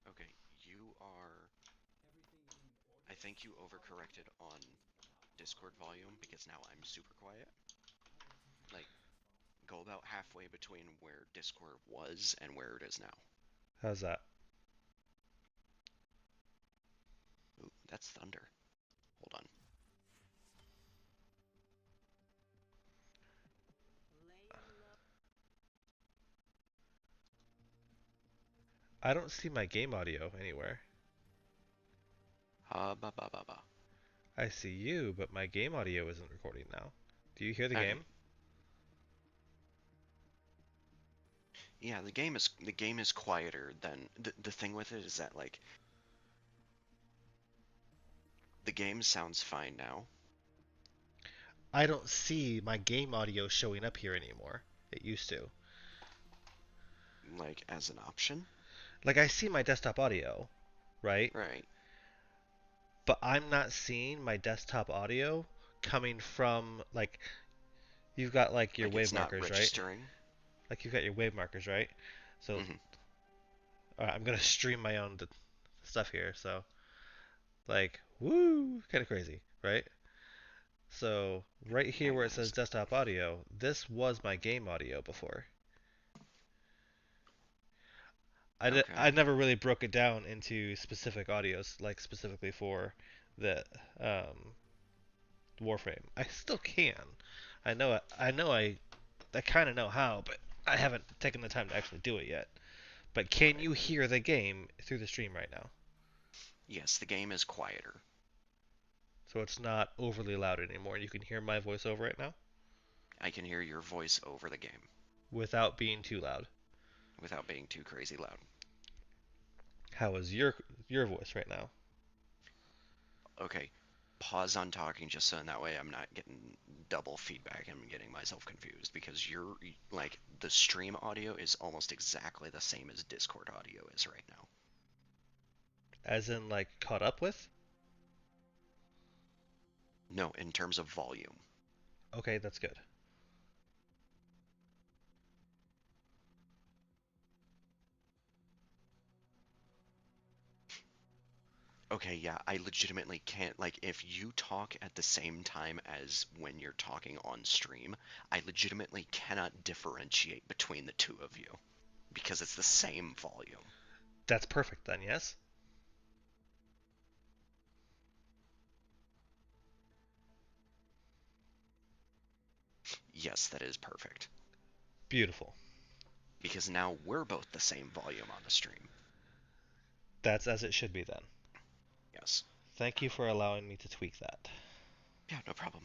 Okay, you are... I think you overcorrected on Discord volume because now I'm super quiet. Like, go about halfway between where Discord was and where it is now. How's that? Ooh, that's thunder. Hold on. I don't see my game audio anywhere. Ha ba ba ba ba. I see you, but my game audio isn't recording now. Do you hear the Okay. game? Yeah, the game is quieter than the thing with it is that like the game sounds fine now. I don't see my game audio showing up here anymore. It used to. Like as an option. Like I see my desktop audio, right? Right. But I'm not seeing my desktop audio coming from like you've got like your Like wave it's not markers, right? registering. Like you've got your wave markers, right? So Hmm. I'm gonna stream my own stuff here. So like, woo, kind of crazy, right? So right here Hang where it on a says second. desktop audio, this was my game audio before. I Okay. never really broke it down into specific audios, like specifically for the um, Warframe. I still can. I kind of know how, but I haven't taken the time to actually do it yet. But can Right. you hear the game through the stream right now? Yes, the game is quieter. So it's not overly loud anymore. You can hear my voice over it now I can hear your voice over the game without being too loud. without being too crazy loud. How is your voice right now? Okay, pause on talking just so in that way I'm not getting double feedback and I'm getting myself confused because you're like the stream audio is almost exactly the same as Discord audio is right now. As in like caught up with? No, in terms of volume. Okay, that's good. Okay, yeah, I legitimately can't, like, if you talk at the same time as when you're talking on stream, I legitimately cannot differentiate between the two of you because it's the same volume. That's perfect then, yes? Yes, that is perfect. Beautiful. Because now we're both the same volume on the stream. That's as it should be then. Yes. Thank you for allowing me to tweak that. Yeah, no problem.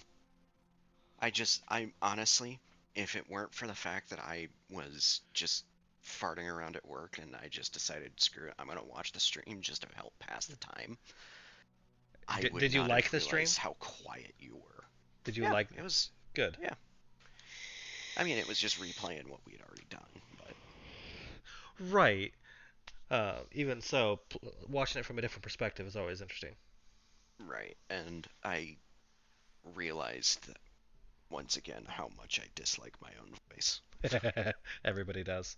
I honestly, if it weren't for the fact that I was just farting around at work and I just decided, screw it, I'm gonna watch the stream just to help pass the time, I would Did you not like have the stream? realized how quiet you were. Did you Yeah, like? it was, Good. yeah. I mean, it was just replaying what we had already done, but Right. Even so, watching it from a different perspective is always interesting. right. And I realized that once again how much I dislike my own voice. Everybody does.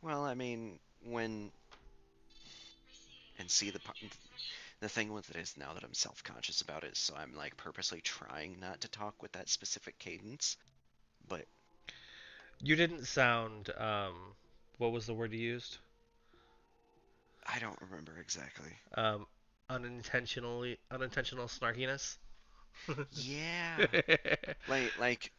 Well, I mean, when and see the thing with it is now that I'm self-conscious about it, so I'm like purposely trying not to talk with that specific cadence, but You didn't sound. What was the word you used? I don't remember exactly. Um, unintentional snarkiness. Yeah, like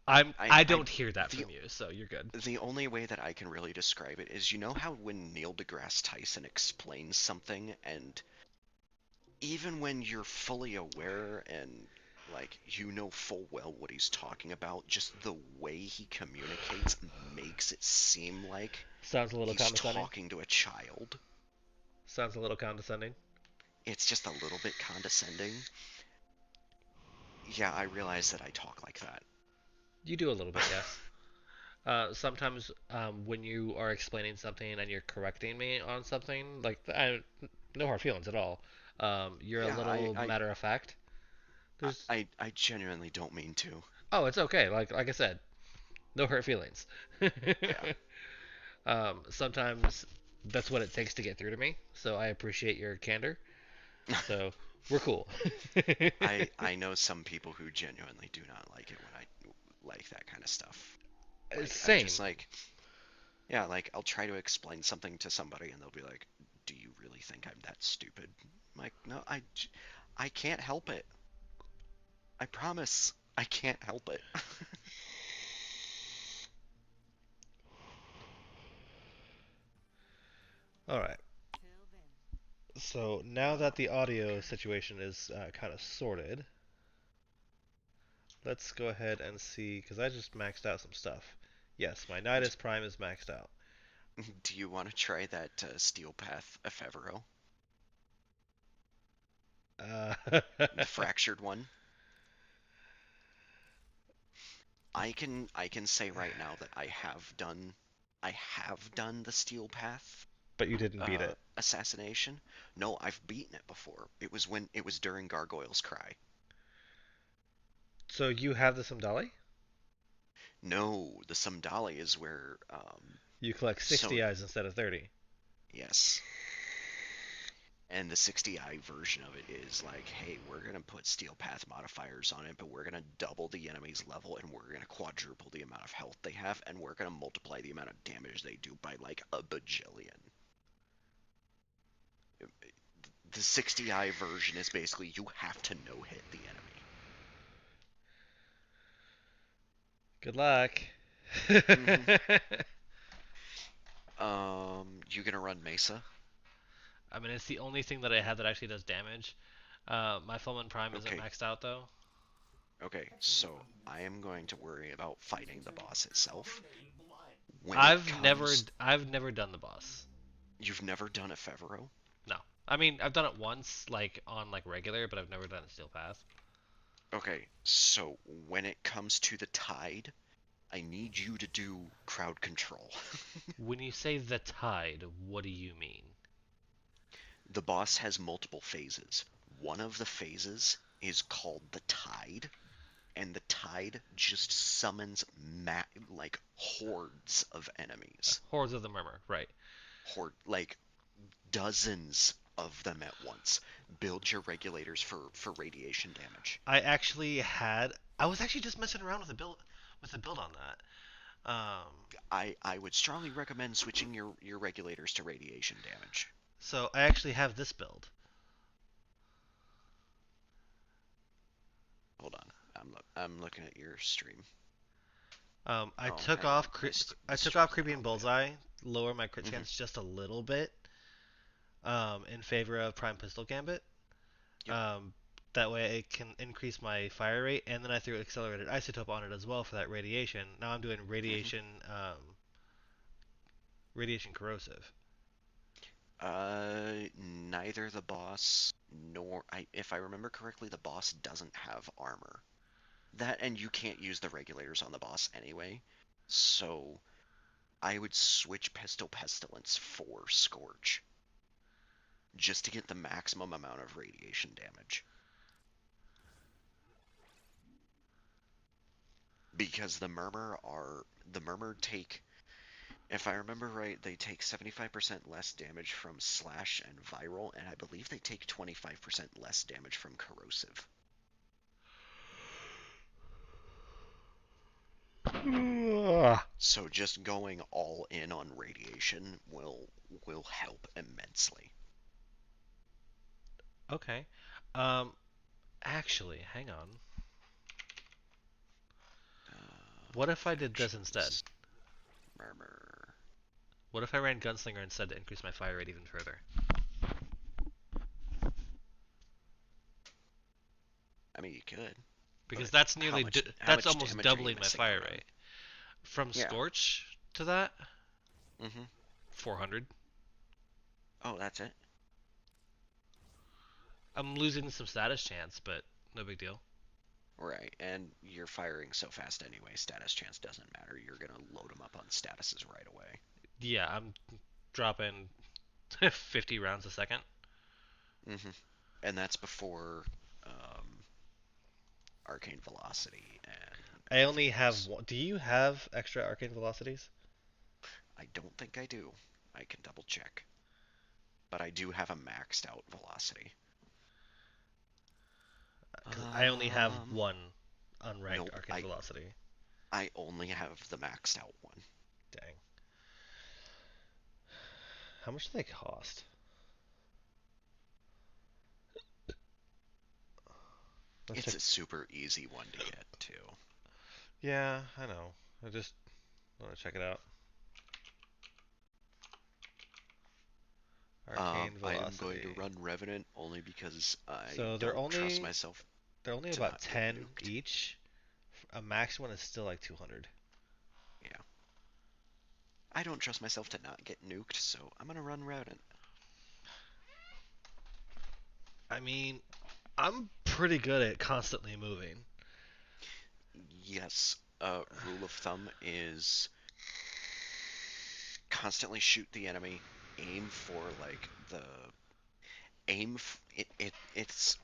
I I don't hear that the from you, so you're good. the only way that I can really describe it is you know how when Neil deGrasse Tyson explains something and even when you're fully aware and like you know full well what he's talking about, just the way he communicates makes it seem like Sounds a little he's condescending. talking to a child. Sounds a little condescending. It's just a little bit condescending. Yeah, I realize that I talk like that. You do a little bit, yes. Sometimes when you are explaining something and you're correcting me on something, like no hard feelings at all. You're a Yeah, little matter of fact. There's I genuinely don't mean to. Oh, it's okay. Like I said, no hurt feelings. Yeah. Sometimes that's what it takes to get through to me. So I appreciate your candor. So we're cool. I know some people who genuinely do not like it when I like that kind of stuff. Like I'm Same. just like, yeah, like I'll try to explain something to somebody and they'll be like, "Do you really think I'm that stupid?" I'm like, "No, I can't help it. I promise. I can't help it." All right. So now that the audio situation is kind of sorted, let's go ahead and see, because I just maxed out some stuff. Yes, my D- Nidus Prime is maxed out. Do you want to try that Steel Path Ephemeral, Uh, the fractured one? I can say right now that I have done the Steel Path but you didn't beat it. assassination. No, I've beaten it before. It was during Gargoyle's Cry. So you have the Samdali? No, the Sumdali is where You collect so 60 eyes instead of 30. yes. And the 60i version of it is like, hey, we're going to put steel path modifiers on it, but we're going to double the enemy's level and we're going to quadruple the amount of health they have and we're going to multiply the amount of damage they do by like a bajillion. The 60i version is basically you have to no-hit the enemy. Good luck. Mm-hmm. You gonna run Mesa? I mean, it's the only thing that I have that actually does damage. My Fulman Prime isn't Okay. maxed out though. Okay, so I am going to worry about fighting the boss itself. When it I've never, comes, I've never done the boss. you've never done a Fevero? No, I mean I've done it once, like on like regular, but I've never done it Steel Path. Okay, so when it comes to the Tide, I need you to do crowd control. When you say the tide, what do you mean? The boss has multiple phases. One of the phases is called the Tide, and the Tide just summons like hordes of enemies. Hordes of the Murmur, right? Like dozens of them at once. Build your regulators for radiation damage. I was actually just messing around with the build on that. I would strongly recommend switching your regulators to radiation damage. So I actually have this build. Hold on, I'm looking at your stream. I Oh, took never off mind. My I took stream's off not Creepy and open yet. Bullseye, lower my crit Mhm. chance just a little bit, in favor of Prime Pistol Gambit. Yep. Um, that way it can increase my fire rate, and then I threw accelerated isotope on it as well for that radiation. Now I'm doing Mhm. radiation corrosive. Neither the boss nor if I remember correctly, the boss doesn't have armor. That and you can't use the regulators on the boss anyway. So I would switch Pistol Pestilence for Scorch just to get the maximum amount of radiation damage. Because the Murmur take, if I remember right, they take 75% less damage from slash and viral, and I believe they take 25% less damage from corrosive. So just going all in on radiation will help immensely. Okay. Actually, hang on. What if I did this instead? Factions, Murmur. What if I ran Gunslinger instead to increase my fire rate even further? I mean, you could, Because but that's how that's much almost damage are you doubling my missing fire out on? rate. From Yeah. Scorch to that, Mhm. 400. Oh, that's it. I'm losing some status chance, but no big deal. Right, and you're firing so fast anyway, status chance doesn't matter. You're gonna load them up on statuses right away. Yeah, I'm dropping 50 rounds a second. And that's before um, arcane velocity and I only everything have else. one. Do you have extra arcane velocities? I don't think I do. I can double check. But I do have a maxed out velocity. Because I only have Um, one unranked nope. arcane velocity. I only have the maxed out one. Dang. How much do they cost? Let's It's check. a super easy one to get too. Yeah, I know. I just want to check it out. Arcane I am going to velocity. run Revenant only because I So don't trust myself they're only to about not get 10 nuked. each. A max one is still like 200. Yeah. I don't trust myself to not get nuked, so I'm gonna run Revenant. I mean, I'm pretty good at constantly moving. Yes, rule of thumb is constantly shoot the enemy, aim for like the aim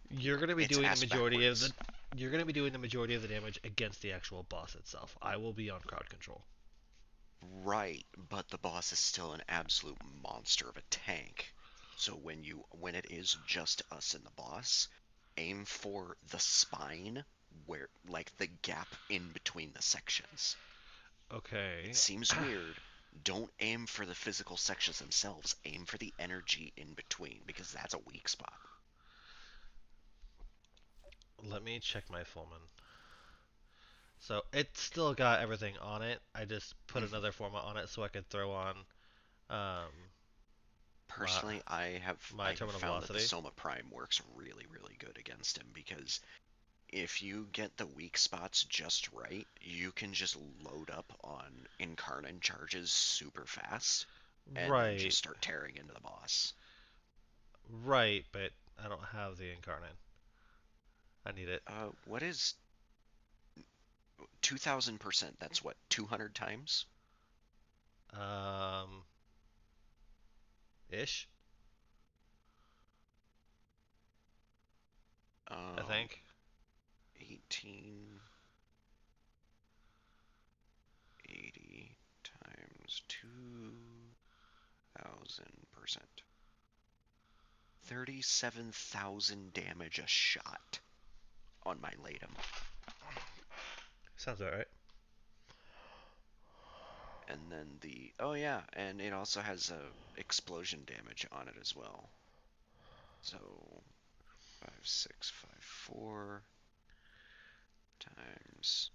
You're going to be it's doing the ass majority of the backwards. you're going to be doing the majority of the damage against the actual boss itself. I will be on crowd control. Right, but the boss is still an absolute monster of a tank. So when it is just us and the boss, aim for the spine where like the gap in between the sections. It Okay. seems weird, Don't aim for the physical sections themselves. Aim for the energy in between, because that's a weak spot. Let me check my Fullman. So it's still got everything on it. I just put Mhm. another format on it so I could throw on um, my Personally, I have terminal found that the velocity. Soma Prime works really, really good against him, because if you get the weak spots just right, you can just load up on Incarnate charges super fast and then Right, just start tearing into the boss. right, but I don't have the incarnate. I need it. What is 2000%? That's what, 200 times? Um, ish, I Um, think. 1880 times 2000%. 37,000 damage a shot on my Latum. Sounds alright. And then oh yeah, and it also has explosion damage on it as well. So 5654 times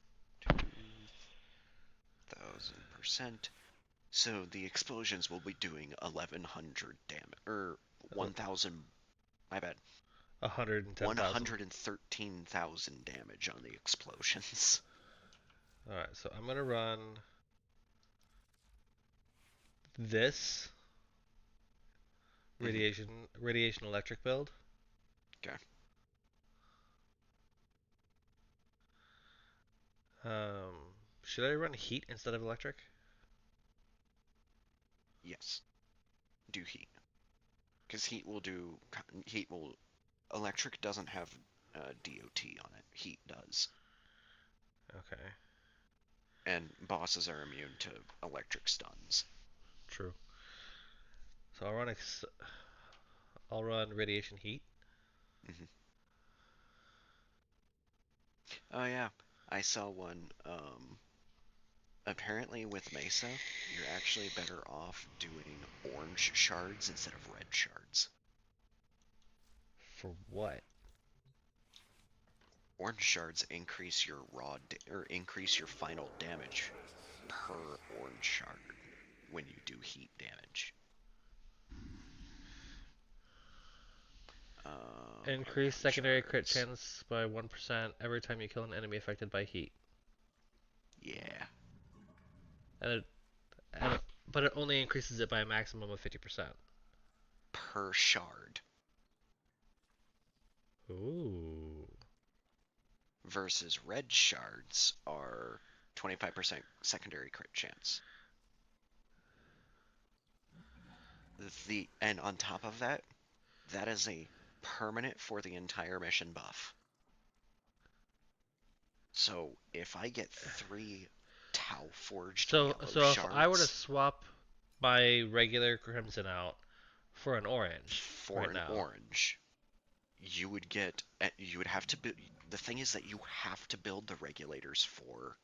2000%. So the explosions will be doing 1100 damage, or 1000. My bad. 110,000. 113,000 damage on the explosions. Alright, so I'm gonna run this Mhm. radiation electric build. Okay. Should I run heat instead of electric? Yes. Do heat, because heat will. Electric doesn't have DOT on it. Heat does, Okay, and bosses are immune to electric stuns. true. So I'll run radiation heat. Hmm. Oh yeah, I saw one. Apparently with Mesa, you're actually better off doing orange shards instead of red shards. For what? Orange shards increase your or increase your final damage per orange shard when you do heat damage. Increase Argon secondary crit shards. chance by 1% every time you kill an enemy affected by heat. Yeah, And but it only increases it by a maximum of 50%. per shard. Ooh. Versus red shards are 25% secondary crit chance. And on top of that, that is a permanent for the entire mission buff. So if I get 3 Tau forged yellow So if I were to shards swap my regular crimson out for an orange for right an now, orange, you would have to build. The thing is that you have to build the regulators for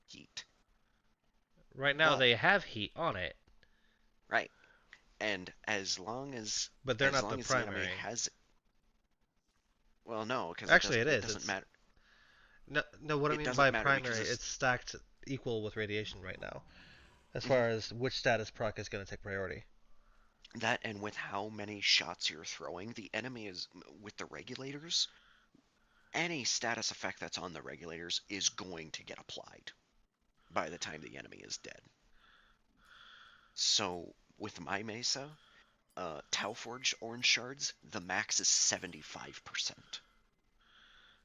heat. right now But they have heat on it, right, and as long as but they're not the the enemy primary. has, well, no, because Actually, it it is. doesn't It's matter. no, no. What I It mean doesn't by matter because primary, it's it's stacked equal with radiation right now, as mhm. far as which status proc is going to take priority. That, and with how many shots you're throwing, the enemy is with the regulators. Any status effect that's on the regulators is going to get applied by the time the enemy is dead. So with my Mesa, Tau Forged Orange Shards, the max is 75%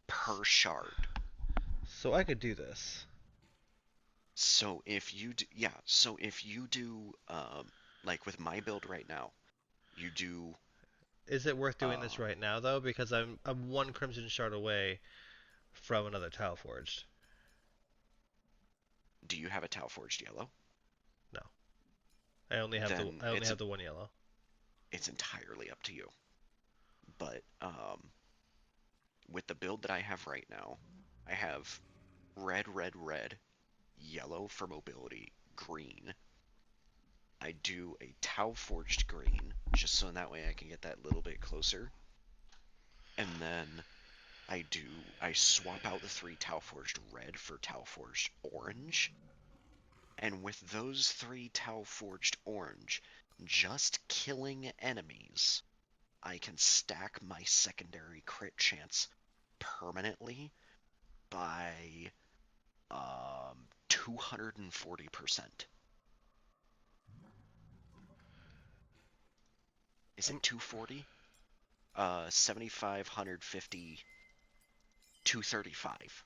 per shard. So I could do this. So if you do, yeah, so if you do, like with my build right now, you do, Is it worth doing this uh, right now though? Because I'm one crimson shard away from another tile forged. do you have a Tau Forged Yellow? No, Then I only have the one yellow. it's entirely up to you. But with the build that I have right now, I have red, red, red, yellow for mobility, green, I do a Tau Forged green, just so in that way I can get that little bit closer. And then I swap out the 3 Tau Forged red for Tau Forged orange. And with those 3 Tau Forged orange, just killing enemies, I can stack my secondary crit chance permanently by 240%. Is it 240? 75, 150, 235.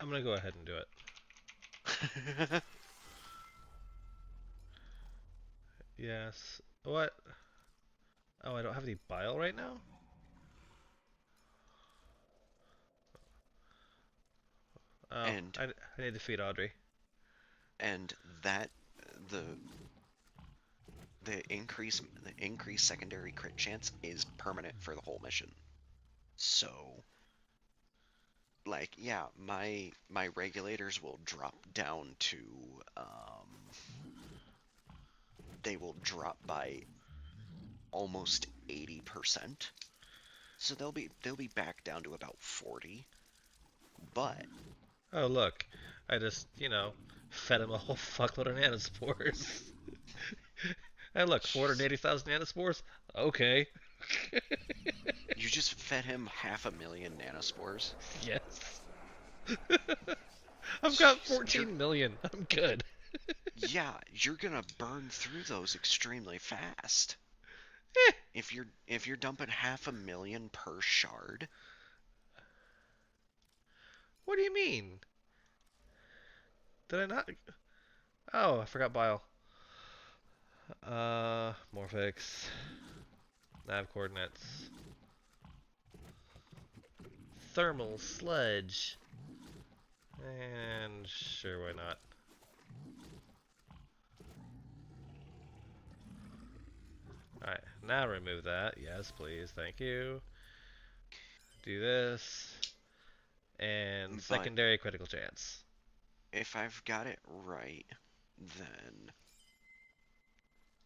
I'm gonna go ahead and do it. Yes. What? Oh, I don't have any bile right now? Oh, and I need to feed Audrey. and that the the increased secondary crit chance is permanent for the whole mission. So, like, yeah, my regulators will drop down to they will drop by almost 80%. So they'll be back down to about 40. But Oh, look. I just, fed him a whole fuckload of nanospores. And look, 480,000 nanospores? Okay. you just fed him 500,000 nanospores. Yes. I've got Jeez, 14 million. I'm good. yeah, you're gonna burn through those extremely fast. Eh, If you're dumping 500,000 per shard, what do you mean? Did I not? Oh, I forgot bile. Morphix. Nav coordinates. Thermal sludge. And sure, why not? Alright, now remove that. Yes, please. Thank you. Do this. And but secondary critical chance. if I've got it right, then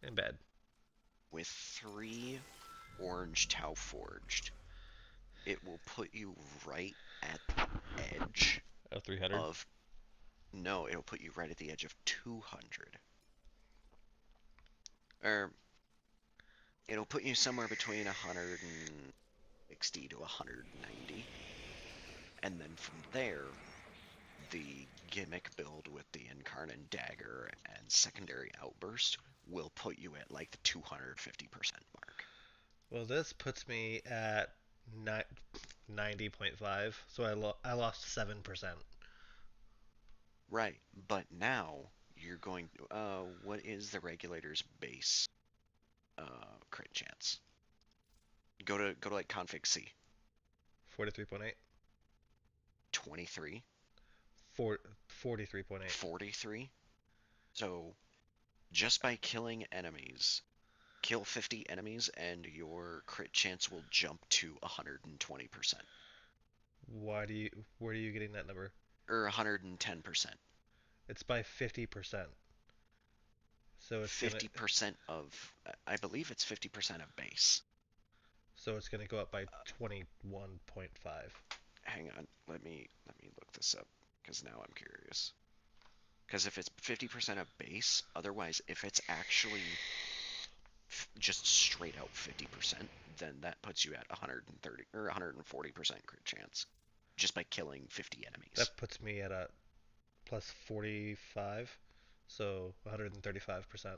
In bed. with 3 orange Tau forged, it will put you right at the edge Oh, 300? of no, it'll put you right at the edge of 200. Or it'll put you somewhere between 160 to 190. And then from there, the gimmick build with the Incarnate Dagger and secondary outburst will put you at like the 250% mark. Well, this puts me at 90.5, so I lost 7%. Right, but now you're going to, what is the regulator's base crit chance? Go to like config C. 43.8? 23? 43.8. 43? So just by killing enemies, kill 50 enemies and your crit chance will jump to 120%. Where are you getting that number? Or 110%. It's by 50%. So it's gonna 50% of, I believe it's 50% of base. so it's gonna go up by 21.5. Hang on, let me look this up because now I'm curious. Because if it's 50% of base, otherwise, if it's actually just straight out 50%, then that puts you at 130 or 140% crit chance just by killing 50 enemies. That puts me at a plus 45, so 135%.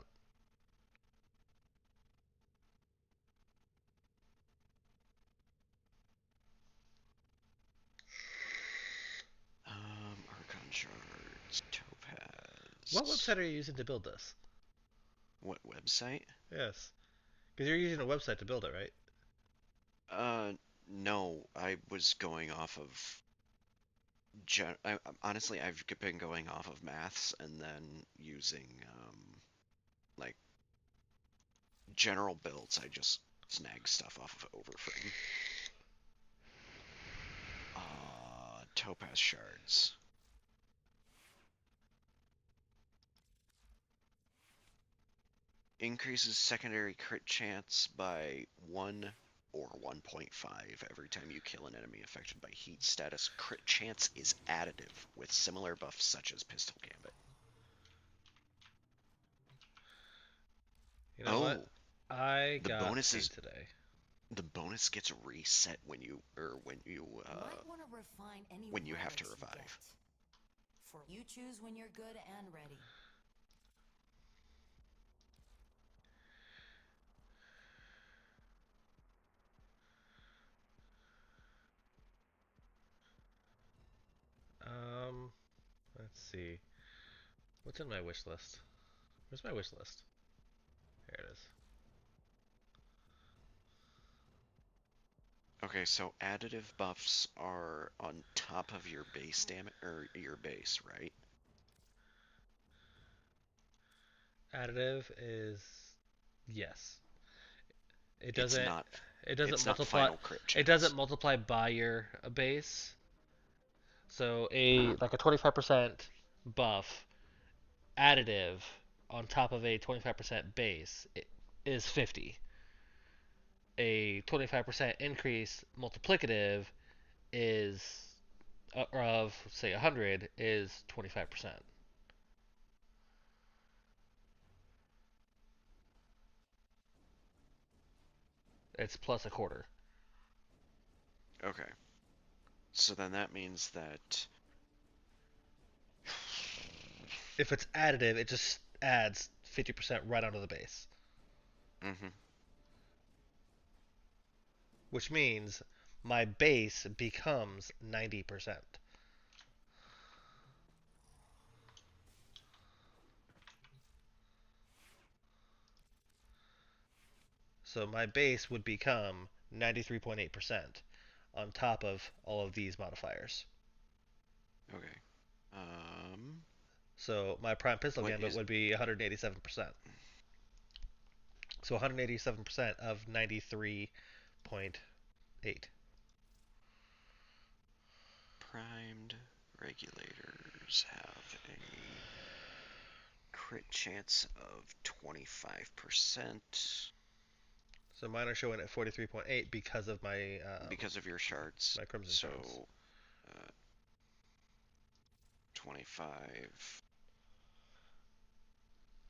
Archon shards, topaz. What website are you using to build this? What website? Yes, because you're using a website to build it, right? No, I was going off of honestly, I've been going off of maths and then using like general builds. I just snag stuff off of Overframe. Topaz shards. increases secondary crit chance by 1 or 1.5 every time you kill an enemy affected by heat status. Crit chance is additive with similar buffs such as Pistol Gambit. You know what? I the got bonus paid is today. the bonus gets reset when you when you have to revive. You choose when you're good and ready. Let's see. What's in my wish list? Where's my wish list? There it is. Okay, so additive buffs are on top of your base damage or your base, right? Additive is yes. It It's doesn't. not. It doesn't It's not multiply. final crit It chance. doesn't multiply by your base. So a 25% buff additive on top of a 25% base is 50. A 25% increase multiplicative is of say 100 is 25%. It's plus a quarter. Okay. So then that means that If it's additive, it just adds 50% right onto the base. mm-hmm. Which means my base becomes 90%. So my base would become 93.8% on top of all of these modifiers. Okay. So my prime pistol What gambit is would be 187%. So 187% of 93.8. primed regulators have a crit chance of 25% So mine are showing at 43.8 because of my because of your shards. my crimson So shards. 25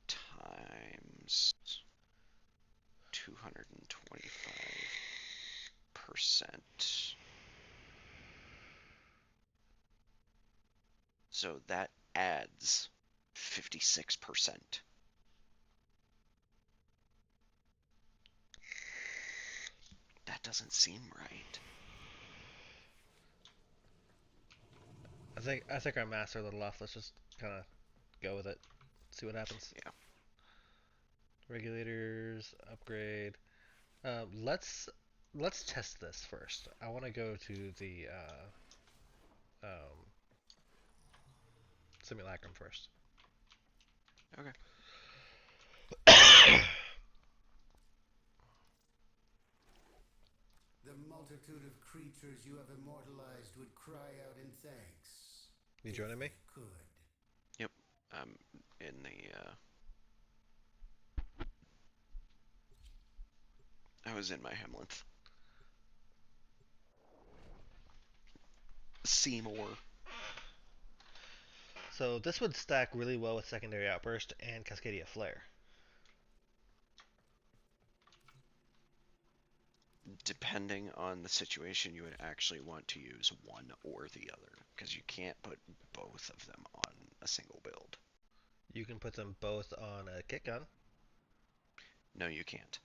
times 225%. So that adds 56%. That doesn't seem right. I think our master a little off. Let's just kind of go with it. See what happens. Yeah. Regulators upgrade. Let's test this first. I want to go to the simulacrum first. Okay. The multitude of creatures you have immortalized would cry out in thanks. You joining me? Could. Yep. In the I was in my Hemlinth. Seymour. So this would stack really well with secondary outburst and Cascadia Flare. Depending on the situation, you would actually want to use one or the other, because you can't put both of them on a single build. You can put them both on a kick gun. No, you can't.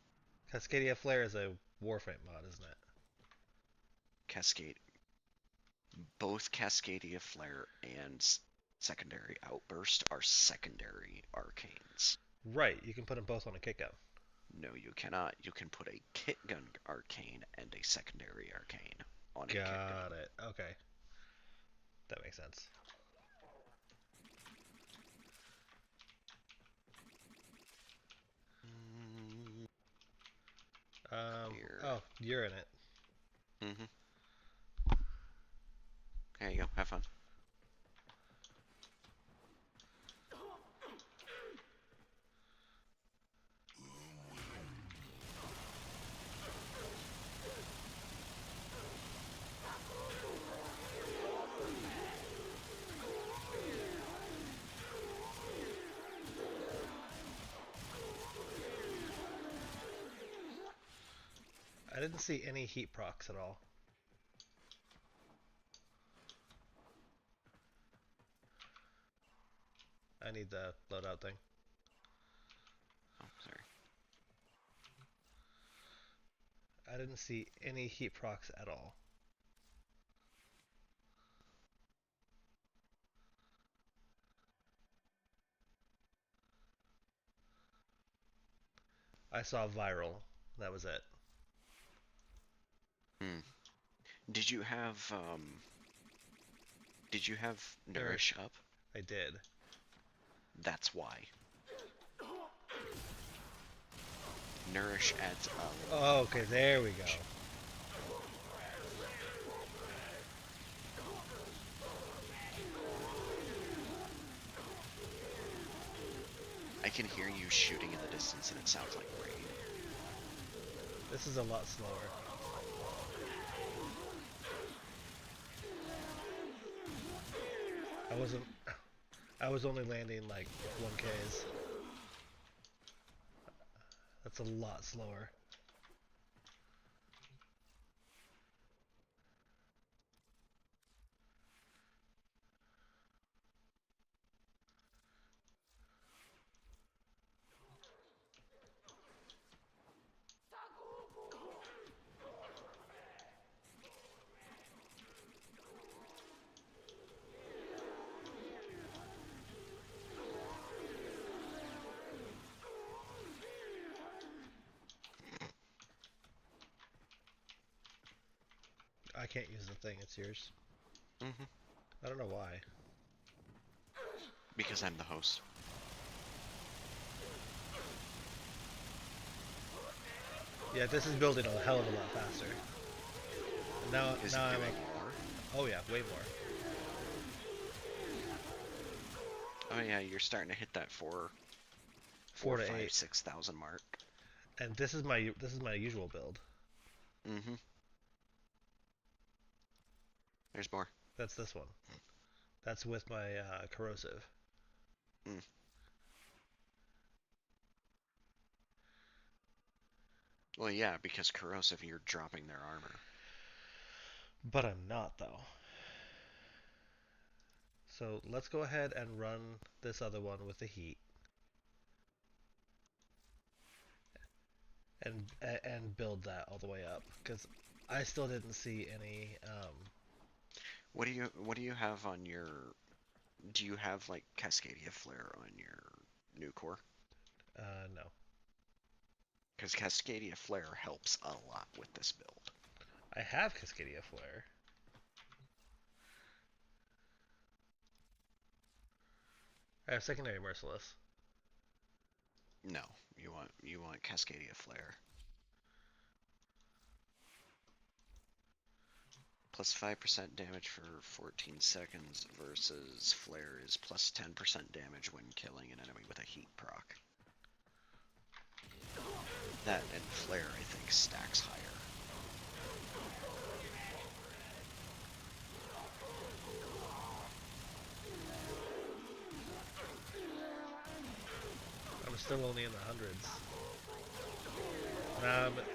Cascadia Flare is a Warframe mod, isn't it? Cascade. Both Cascadia Flare and Secondary Outburst are secondary arcanes. Right, you can put them both on a kick gun. No, you cannot. You can put a kit gun arcane and a secondary arcane on a kit gun. Got it. Okay. That makes sense. Oh, you're in it. Mm-hmm. There you go. Have fun. didn't see any heat procs at all. I need the loadout thing. Oh, sorry. I didn't see any heat procs at all. I saw viral. That was it. Hmm. Did you have Nourish up? I did. That's why. Nourish adds Oh, okay, there we go. I can hear you shooting in the distance and it sounds like rain. This is a lot slower. I was only landing like 1Ks. That's a lot slower. I can't use the thing, it's yours. Mm-hmm. I don't know why. Because I'm the host. Yeah, this is building a hell of a lot faster. Now, Is now it I'm doing up. more? Oh yeah, way more. Oh yeah, you're starting to hit that 4 to 5, 8. 6,000 mark. And this is my usual build. Mm-hmm. There's more. That's this one. That's with my corrosive. Mm. Well, yeah, because corrosive, you're dropping their armor. But I'm not though. So let's go ahead and run this other one with the heat. And build that all the way up because I still didn't see any. What do you have on your? Do you have like Cascadia Flare on your new core? No, Because Cascadia Flare helps a lot with this build. I have Cascadia Flare. I have secondary merciless. No, you want Cascadia Flare. Plus 5% damage for 14 seconds versus Flare is plus 10% damage when killing an enemy with a heat proc. That and Flare, I think, stacks higher. I'm still only in the hundreds. Nah, but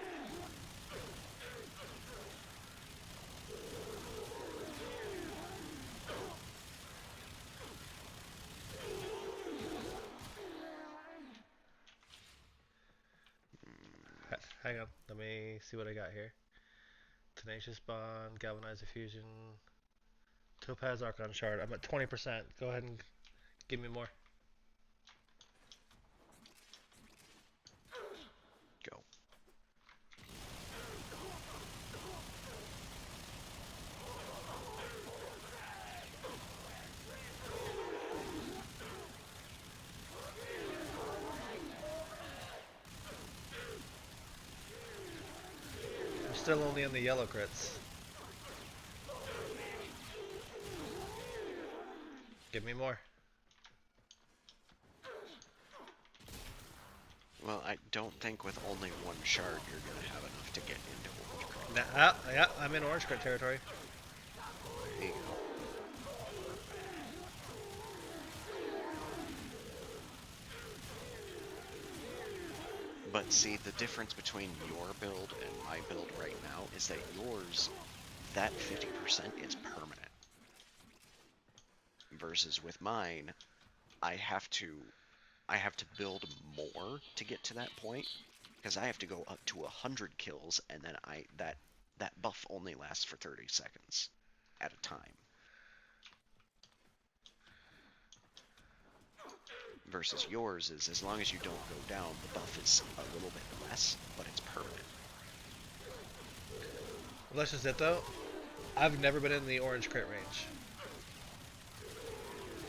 hang on. Let me see what I got here. Tenacious Bond, Galvanized Diffusion, Topaz Archon Shard. I'm at 20%. Go ahead and give me more. Go. I'm still only in the yellow crits. Give me more. Well, I don't think with only one shard you're gonna have enough to get into Orange Crit. Yeah, I'm in orange crit territory. There you go. But see, the difference between your build and my build right now is that yours, that 50% is permanent. Versus with mine, I have to build more to get to that point, because I have to go up to 100 kills, and then that buff only lasts for 30 seconds at a time. Versus yours is, as long as you don't go down, the buff is a little bit less, but it's permanent. Well, that's just it though. I've never been in the orange crit range.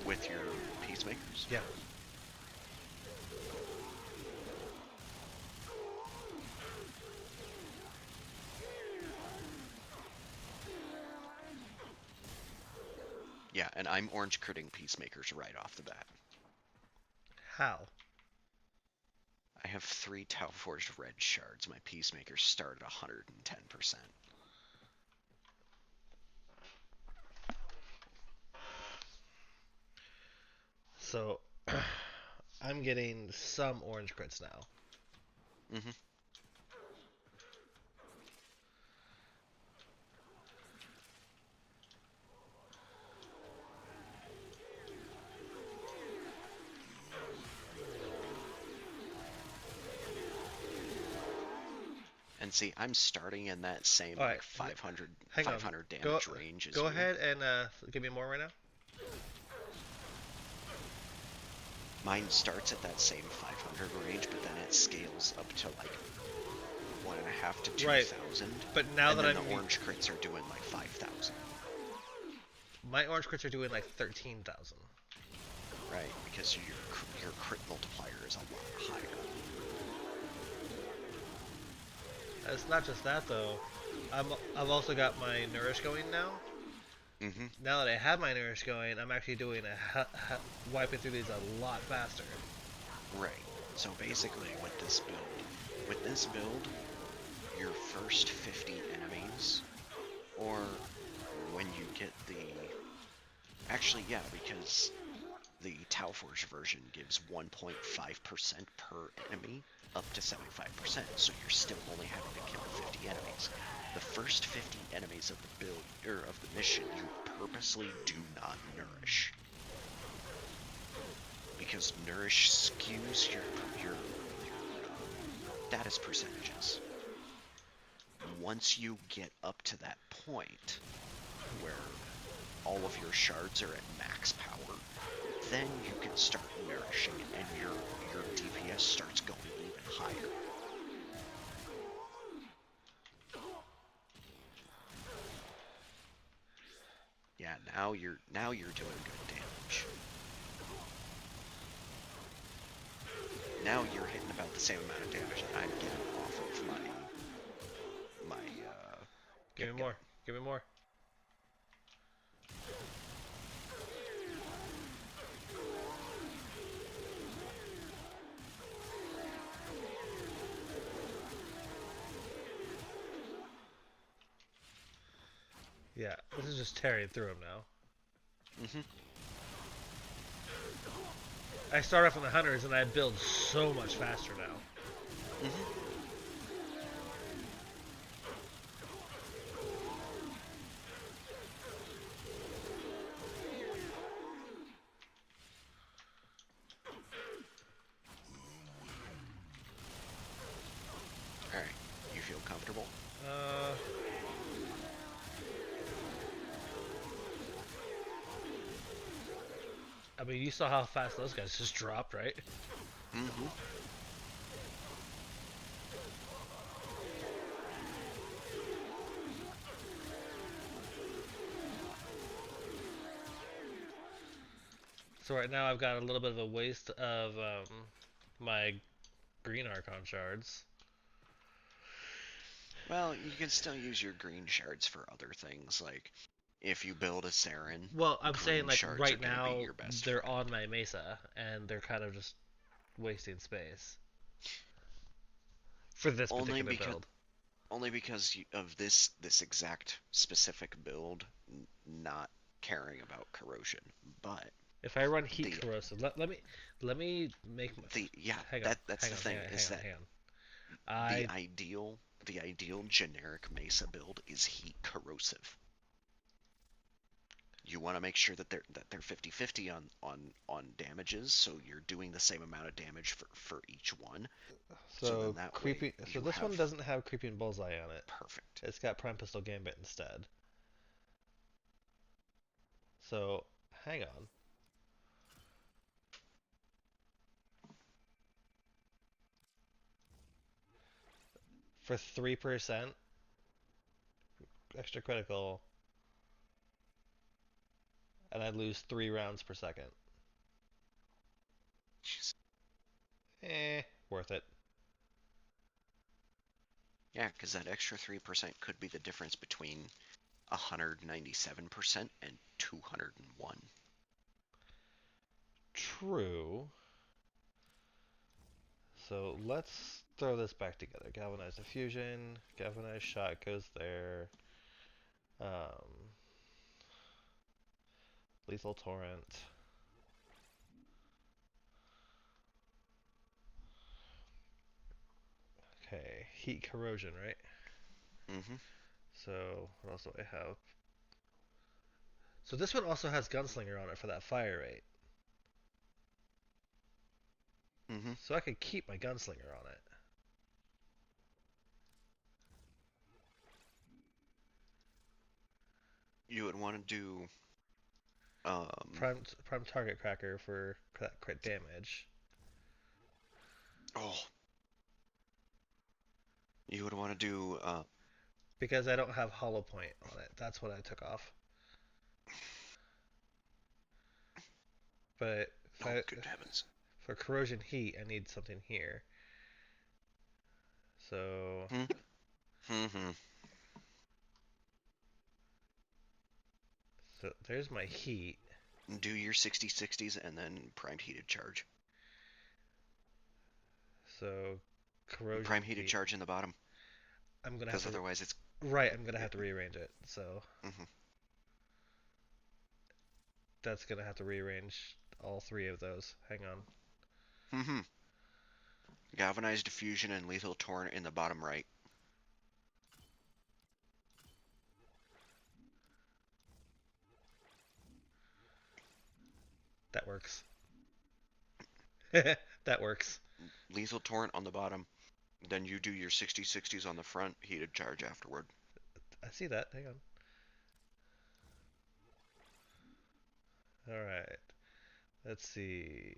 With your peacemakers? Yeah. Yeah, and I'm orange critting peacemakers right off the bat. How? I have 3 Tau Forged red shards. My peacemakers start at 110%. So, I'm getting some orange crits now. Mm-hmm. And see, I'm starting in that same All right, like 500 hang on. 500 damage range as Go you. ahead and give me more right now. Mine starts at that same 500 range, but then it scales up to like 1.5 to 2,000. Right. But now and that then I'm the orange crits are doing like 5,000. my orange crits are doing like 13,000. Right, because your crit multiplier is a lot higher. It's not just that though. I've also got my nourish going now. Mm-hmm. Now that I have my nourish going, I'm actually doing wiping through these a lot faster. Right. So basically, with this build, your first 50 enemies, or when you get the, actually yeah, because the Tau Forge version gives 1.5% per enemy up to 75%, so you're still only having to kill 50 enemies. The first 50 enemies of the build, or of the mission, you purposely do not nourish. Because nourish skews your status percentages. Once you get up to that point where all of your shards are at max power, then you can start nourishing and your DPS starts going even higher. Yeah, now you're doing good damage. Now you're hitting about the same amount of damage that I'm getting off of my Give me more. Give me more. Yeah, this is just tearing through them now. Mm-hmm. I start off in the hundreds and I build so much faster now. Mm-hmm. Alright, you feel comfortable? I mean, you saw how fast those guys just dropped, right? Mm-hmm. So right now I've got a little bit of a waste of my green Archon shards. Well, you can still use your green shards for other things, like if you build a Saren. Well, I'm green saying like shards right are gonna now be your best they're friend. on my mesa and they're kind of just wasting space for this Only particular because build. of this exact specific build not caring about corrosion, but If I run heat the corrosive, let me make yeah hang on, that's hang the on, thing hang on, is hang on, that hang on. I The ideal generic Mesa build is heat corrosive. You want to make sure that they're 50-50 on damages, so you're doing the same amount of damage for each one. So then so that way creeping. So you this one have doesn't have creeping bullseye on it. perfect. It's got prime pistol gambit instead. So hang on. For 3% extra critical, and I lose 3 rounds per second. Jeez. Worth it. Yeah, because that extra 3% could be the difference between 197% and 201. True. So let's throw this back together. Galvanized diffusion, galvanized shot goes there. Um, lethal torrent. Okay, heat corrosion, right? Mm-hmm. So what else do I have? So this one also has gunslinger on it for that fire rate. Mm-hmm. So I could keep my gunslinger on it. You would want to do Prime target cracker for that crit damage. oh, you would want to do Because I don't have hollow point on it. That's what I took off. But oh, good heavens. for corrosion heat, I need something here. So Mm-hmm. so there's my heat. Do your 60/60s and then primed heated charge. So corrosion Prime heated heat. charge in the bottom, I'm gonna have because to otherwise it's right. I'm gonna have to rearrange it. So mm-hmm. that's gonna have to rearrange all 3 of those. Hang on. Mm-hmm. Galvanized diffusion and lethal torrent in the bottom right. That works. That works. Lethal torrent on the bottom. Then you do your 60/60s on the front, heated charge afterward. I see that. Hang on. All right. Let's see.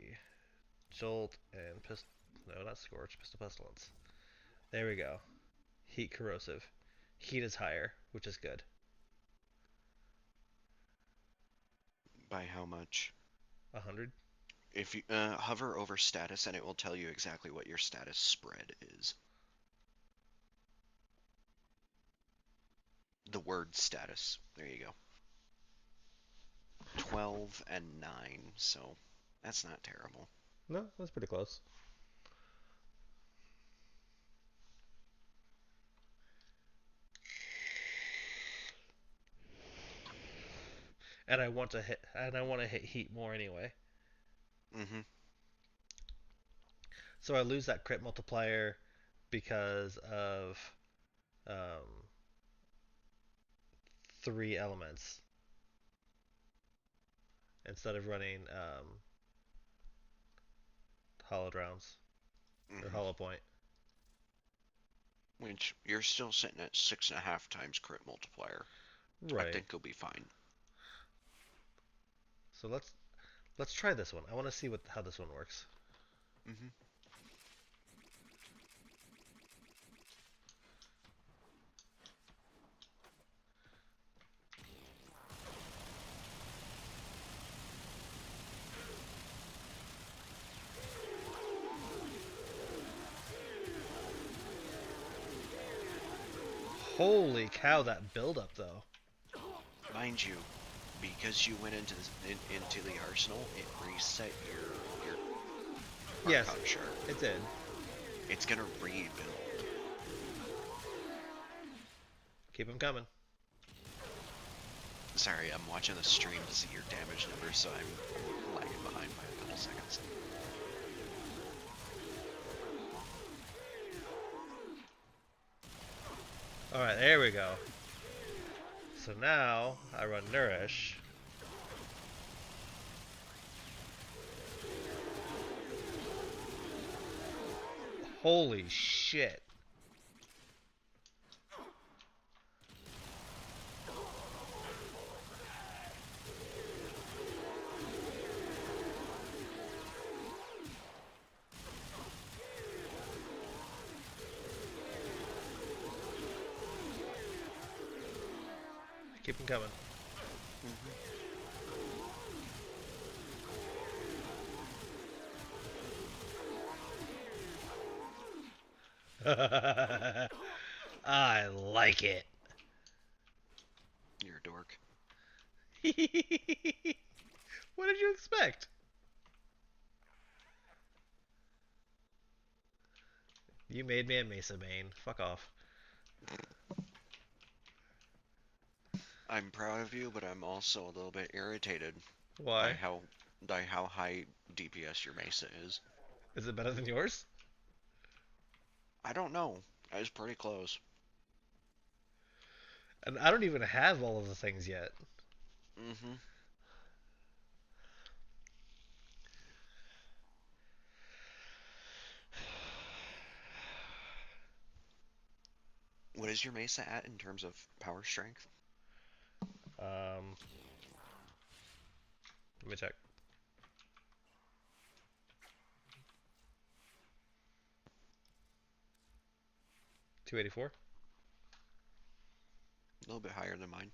Jolt and pistol. No, not scorch. Pistol pestilence. There we go. Heat corrosive. Heat is higher, which is good. By how much? 100. If you hover over status, and it will tell you exactly what your status spread is. The word status. There you go. 12 and 9, so that's not terrible. No, that's pretty close. And I want to hit. And I want to hit heat more anyway. Mm-hmm. So I lose that crit multiplier because of um, 3 elements instead of running hollowed rounds or Mm-hmm. hollow point. Which you're still sitting at 6.5 times crit multiplier. I Right. think you'll be fine. So let's try this one. I want to see how this one works. Mm-hmm. Holy cow, that build up though. Mind you, because you went into into the arsenal, it reset your Yes, Archon shard. it did. It's gonna rebuild. Keep them coming. Sorry, I'm watching the stream to see your damage numbers, so I'm lagging behind by a couple seconds. Alright, there we go. So now I run Nourish. Holy shit. Keep them coming. I like it. You're a dork. What did you expect? You made me a Mesa main. Fuck off. I'm proud of you, but I'm also a little bit irritated by Why? how high DPS your Mesa is. Is it better than yours? I don't know. I was pretty close. And I don't even have all of the things yet. Mm-hmm. What is your Mesa at in terms of power strength? Um, Let me check. 284. A little bit higher than mine.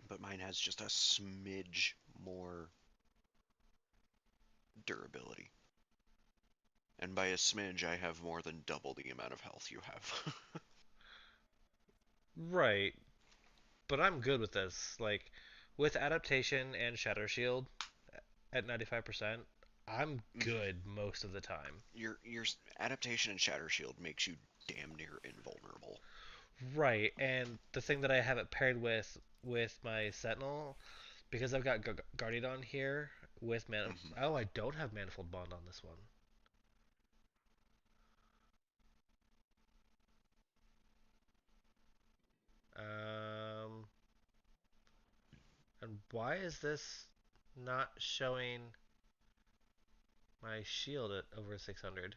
But mine has just a smidge more durability. And by a smidge, I have more than double the amount of health you have. Right, but I'm good with this. Like, with adaptation and Shatter Shield at 95%, I'm good most of the time. Your adaptation and shatter shield makes you damn near invulnerable. Right, and the thing that I have it paired with my Sentinel, because I've got Guardian on here with man. Hmm. Oh, I don't have Manifold Bond on this one. Um, and why is this not showing my shield at over 600?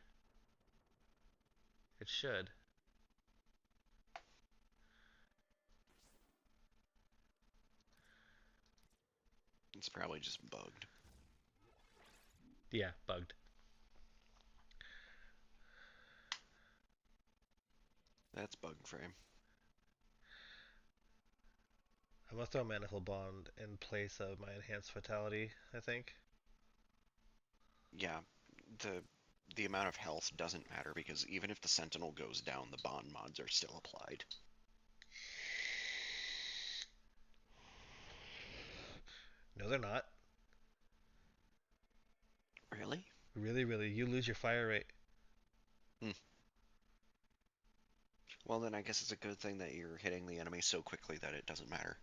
It should. It's probably just bugged. Yeah, bugged. That's bug frame. I must throw Manifold Bond in place of my Enhanced Fatality, I think. Yeah, the amount of health doesn't matter because even if the sentinel goes down, the bond mods are still applied. No, they're not. Really? Really, really. You lose your fire rate. Hmm. Well, then I guess it's a good thing that you're hitting the enemy so quickly that it doesn't matter.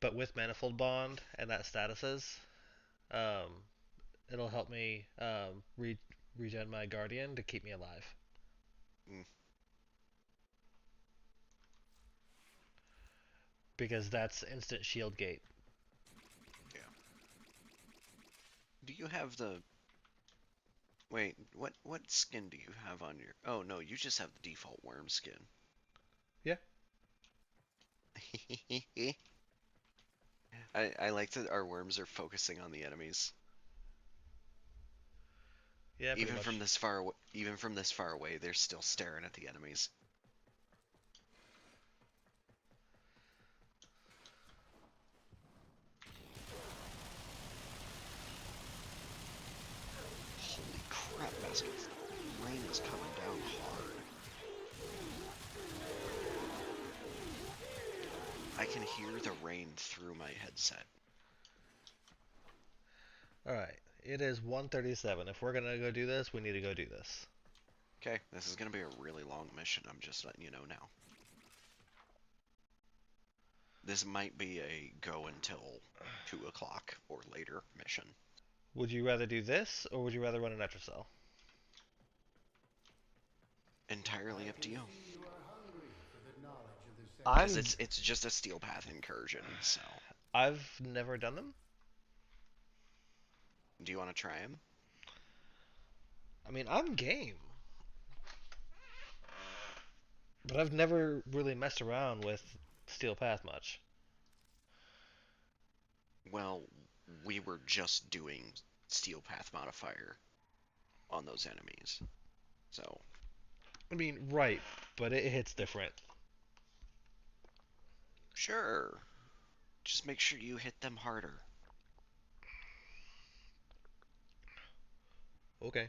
But with Manifold Bond and that statuses, um, it'll help me regen my Guardian to keep me alive. Mm, Because that's instant shield gate. yeah. Do you have the... Wait, what skin do you have on your... Oh, no, you just have the default worm skin. Yeah. I like that our worms are focusing on the enemies. Yeah, pretty much. Even from this far away, they're still staring at the enemies. Holy crap, baskets. Rain is coming down hard. I can hear the rain through my headset. Alright. It is 1:37. If we're gonna go do this, we need to go do this. Okay, this is gonna be a really long mission, I'm just letting you know now. This might be a go until 2 o'clock or later mission. Would you rather do this, or would you rather run an Etcher cell? Entirely up to you. See, you are hungry for the knowledge of the Because I've it's just a steel path incursion, so... I've never done them. Do you want to try them? I mean, I'm game, but I've never really messed around with Steel Path much. Well, we were just doing steel path modifier on those enemies. So, I mean, right, but it hits different. sure. Just make sure you hit them harder. Okay.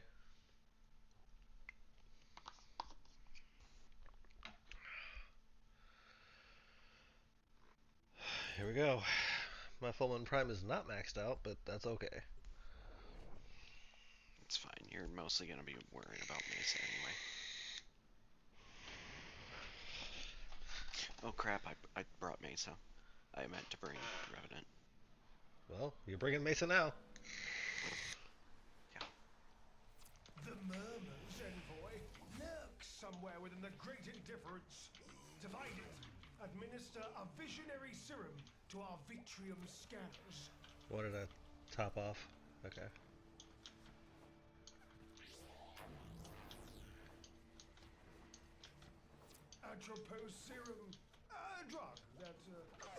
Here we go. My Fullman Prime is not maxed out, but that's okay. It's fine. You're mostly going to be worrying about Mesa anyway. Oh crap, I brought Mesa. I meant to bring Revenant. Well, you're bringing Mesa now. Yeah. The Murmur's envoy lurks somewhere within the Great Indifference. To find it, administer a visionary serum to our Vitrium scanners. What did I top off? Okay. Atropos serum, a drug that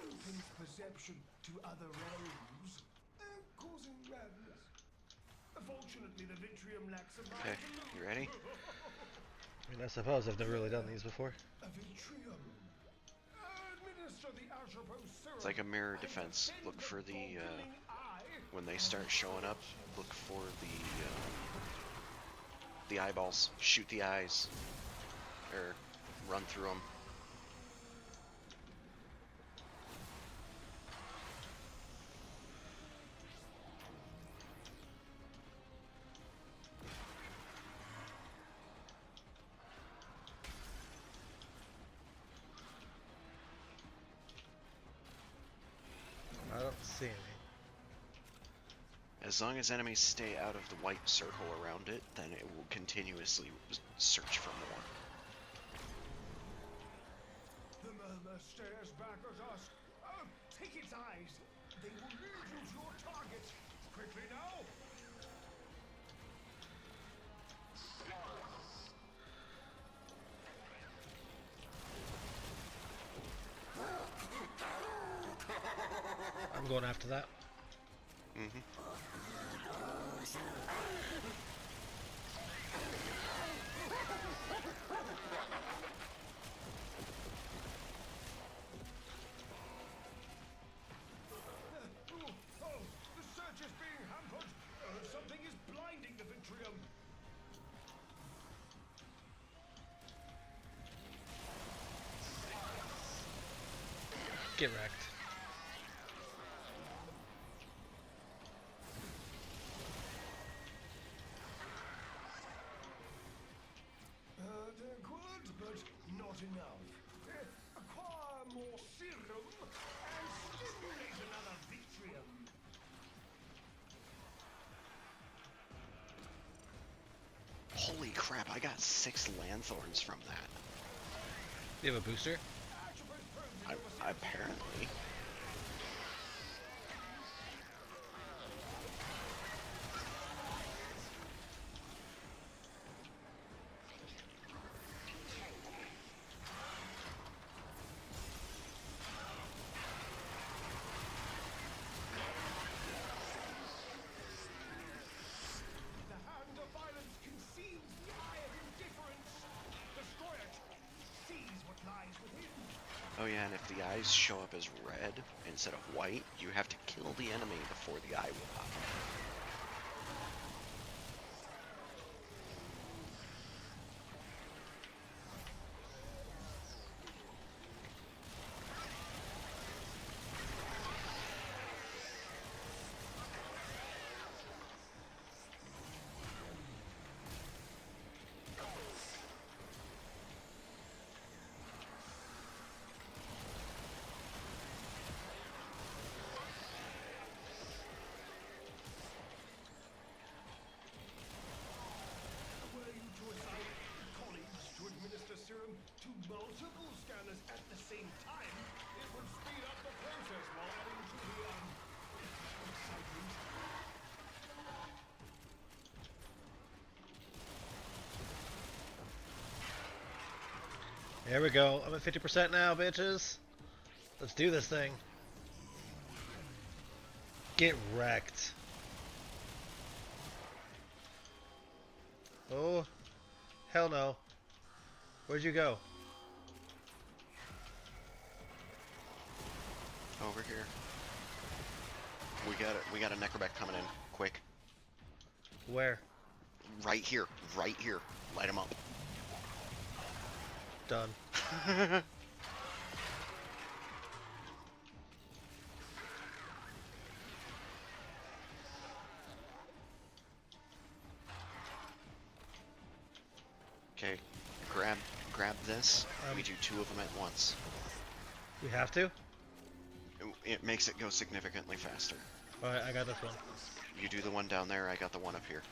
opens perception to other realms, causing madness. Fortunately, the Vitrium lacks a Okay, you ready? I mean, I suppose I've never really done these before. A Vitrium. Administer the Atropos serum. It's like a mirror defense. Look for the, when they start showing up, look for the eyeballs. Shoot the eyes. Or run through them. I don't see any. As long as enemies stay out of the white circle around it, then it will continuously search for more. The Murmur stares back at us. Take its eyes. They will lead you to your target. Quickly now. I'm going after that. Mm-hmm. Oh, the search is being hampered. Something is blinding the Vitrium. Get wrecked. They're good, but not enough. Acquire more serum and stimulate another Vitrium. Holy crap, I got 6 Lanthorns from that. Do you have a booster? Apparently. The hand of violence conceals the eye of indifference. Destroy it. Seize what lies within. Oh yeah, and if the eyes show up as red instead of white, you have to kill the enemy before the eye will pop. There we go. I'm at 50% now, bitches. Let's do this thing. Get wrecked. Oh, hell no. Where'd you go? Over here. We got a necroback coming in. Quick. Where? Right here. Right here. Light him up. Done. Okay. Grab this. We do 2 of them at once. We have to? It makes it go significantly faster. Alright, I got this one. You do the one down there, I got the one up here.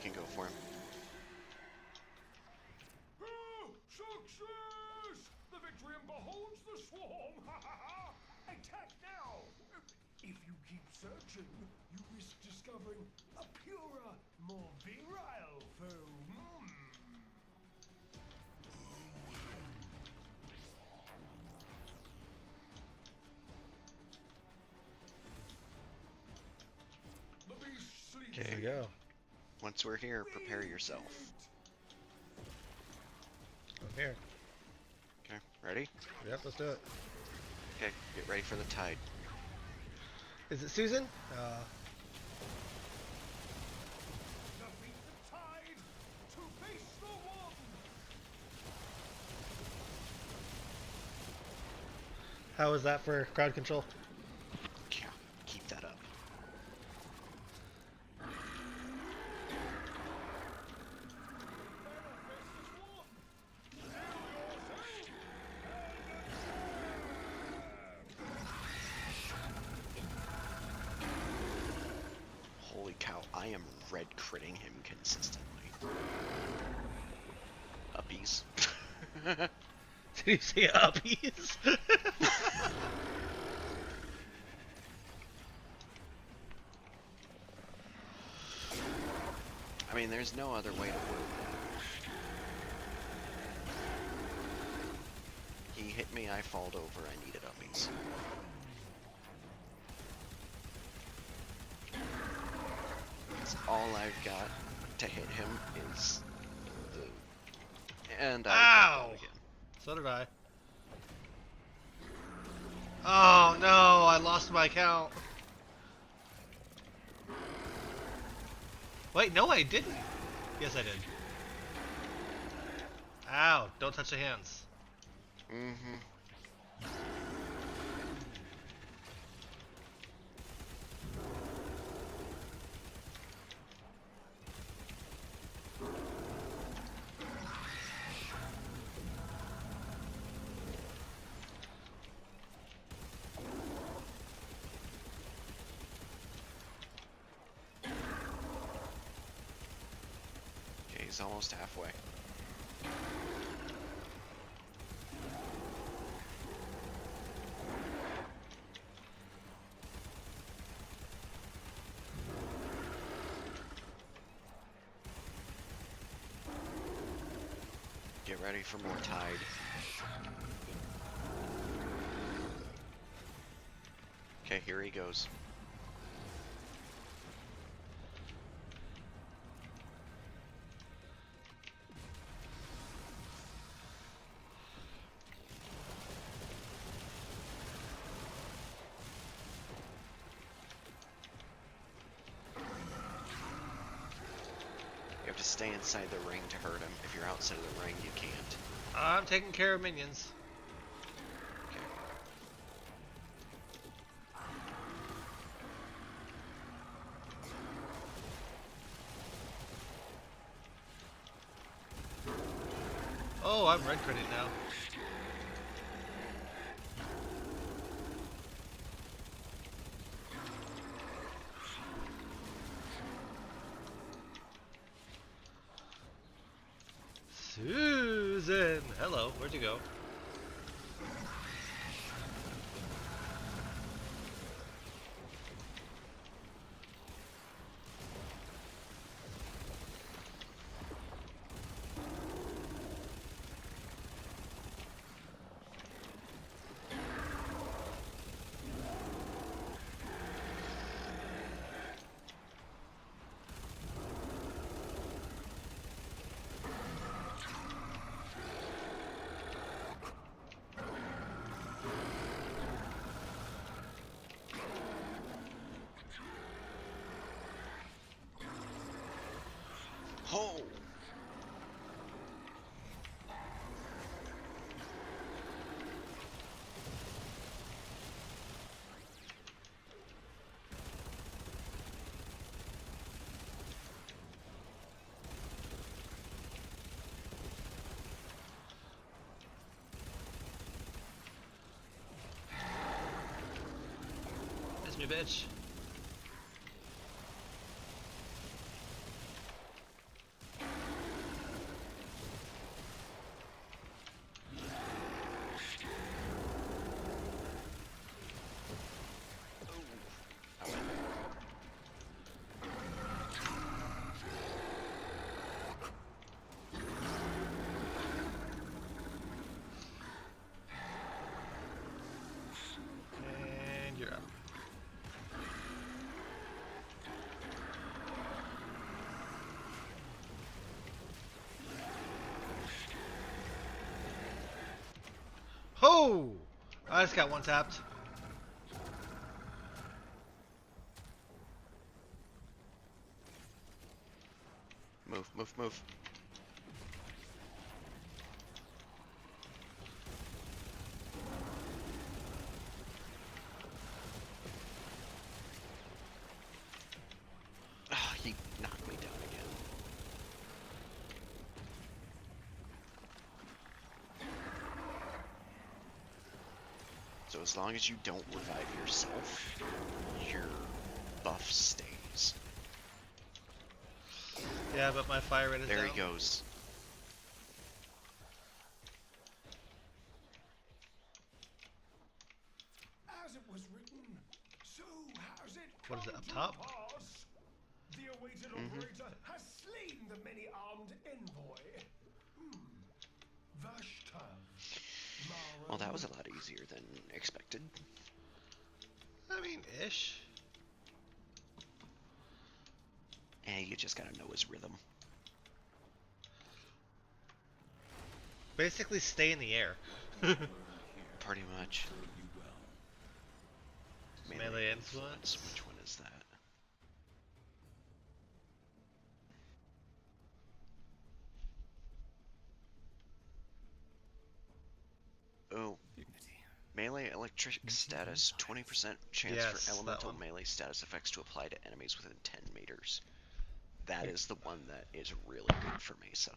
Can go for him. Success! The Victorium beholds the swarm! Attack now! If you keep searching, you risk discovering a purer, more virile foe. The beast sleeps. There you go. Once we're here, prepare yourself. I'm here. Okay, ready? Yep, let's do it. Okay, get ready for the tide. Is it Susan? Defeat the tide to face the one. How is that for crowd control? Yeah, keep that up. Holy cow, I am red critting him consistently. Uppies. Did you say uppies? I mean, there's no other way to word that. He hit me, I falled over, I needed uppies. That's all I've got to hit him is the... And I Ow! got again. So did I. Oh no, I lost my count. Wait, no I didn't. Yes I did. Ow, don't touch the hands. Mm-hmm. Okay, he's almost halfway. Get ready for more tide. Okay, here he goes. You have to stay inside the ring to hurt him. If you're outside of the ring, you can't. I'm taking care of minions. Okay. Oh, I'm red critting now. Susan! Hello, where'd you go? Oh! That's me, bitch. And you're up. Ho! I just got one tapped. Move, move, move. Ah, he knocked me down again. So as long as you don't revive yourself, your buff stays. Yeah, but my fire rate is There down. he goes. As it was written, so has it What is it, come up to top? pass. The awaited operator has slain the many-armed envoy. Vashtav. Well, that was a lot easier than expected. I mean, ish. And you just gotta know his rhythm. Basically, stay in the air. Pretty much. Melee influence. Which one is that? Oh. Melee electric status, 20% chance Yes, for that elemental one. melee status effects to apply to enemies within 10 meters. That is the one that is really good for me. So,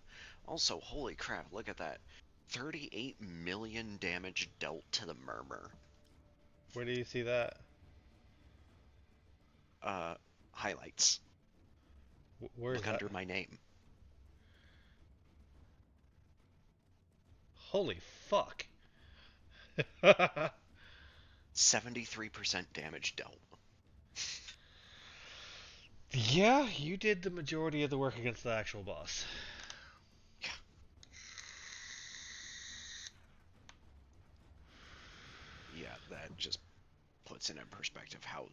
also, holy crap, look at that. 38 million damage dealt to the Murmur. Where do you see that? Highlights. Where is Look that? under my name. Holy fuck. 73% damage dealt. Yeah, you did the majority of the work against the actual boss. Yeah. that just puts into perspective how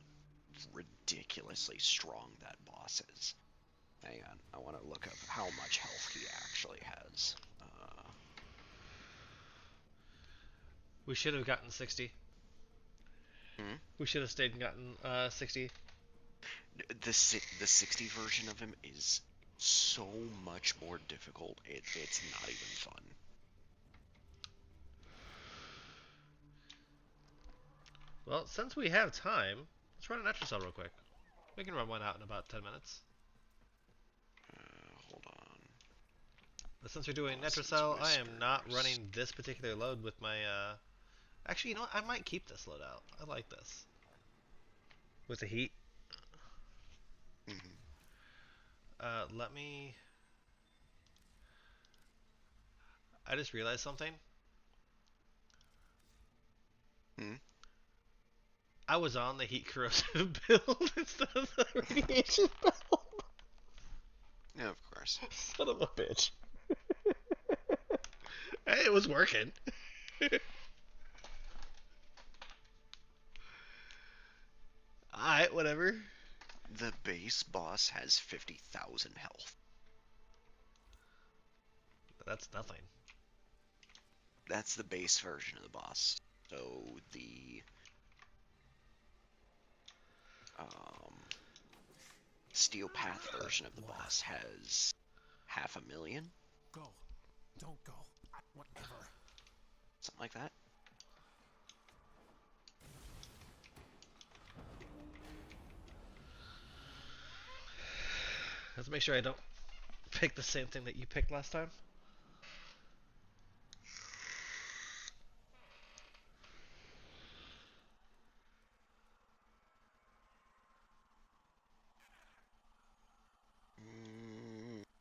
ridiculously strong that boss is. Hang on, I want to look up how much health he actually has. We should have gotten 60. Hmm? We should have stayed and gotten 60. The 60 version of him is so much more difficult. It's not even fun. Well, since we have time, let's run an Etricel real quick. We can run one out in about 10 minutes. Hold on. But since we're doing Bosses Etricel, I am not Whispers. running this particular load with my, Actually, you know what? I might keep this load out. I like this. With the heat. Mhm. Let me... I just realized something. Hmm? I was on the heat corrosive build instead of the radiation build. Yeah, of course. Son of a bitch. Hey, it was working. Alright, whatever. The base boss has 50,000 health. That's nothing. That's the base version of the boss. So the Steel Path version of the boss has 500,000, Go. Don't go. Whatever. something like that. Let's make sure I don't pick the same thing that you picked last time.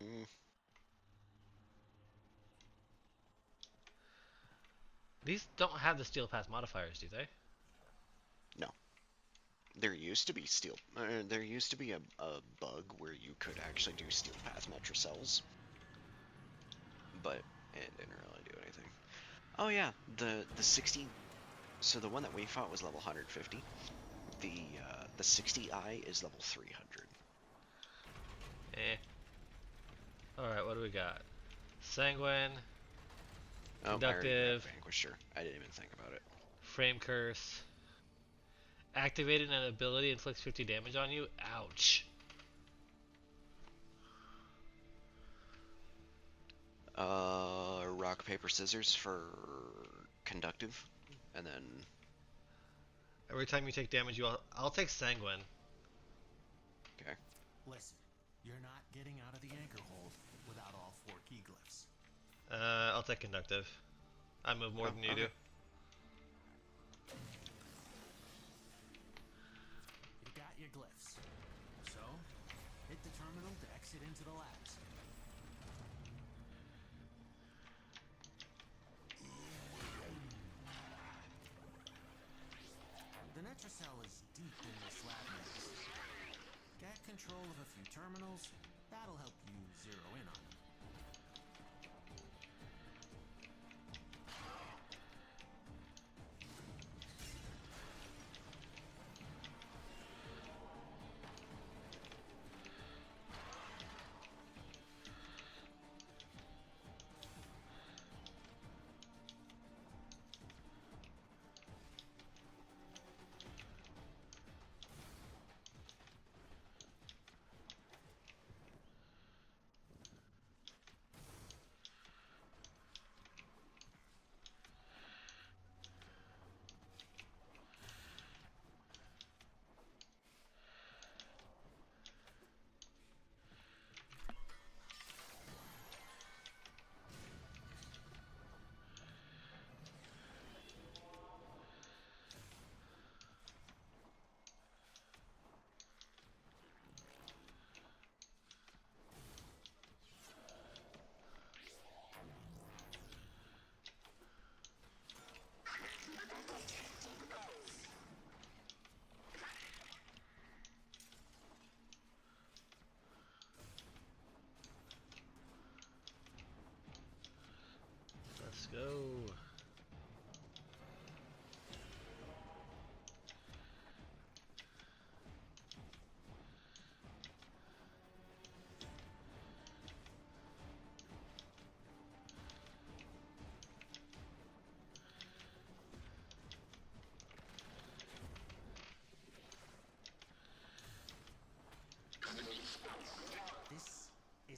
Mm, These don't have the steel path modifiers, do they? no. There used to be there used to be a bug where you could actually do Steel Path Metrocells, but it didn't really do anything. Oh yeah, the 60. So the one that we fought was level 150. The 60i is level 300. Eh. Alright, what do we got? Sanguine, Oh, I already conductive, grabbed Vanquisher. I didn't even think about it. frame curse. Activating an ability inflicts 50 damage on you. Ouch. Rock paper scissors for conductive, and then Every time you take damage, I'll take sanguine. okay. Listen, you're not getting out of the anchor hold without all 4 key glyphs. I'll take conductive. I move more than you do. You got your glyphs. So, hit the terminal to exit into the labs. The Netracell is deep in this lab maze. Get control of a few terminals, that'll help you zero in on them. Let's go.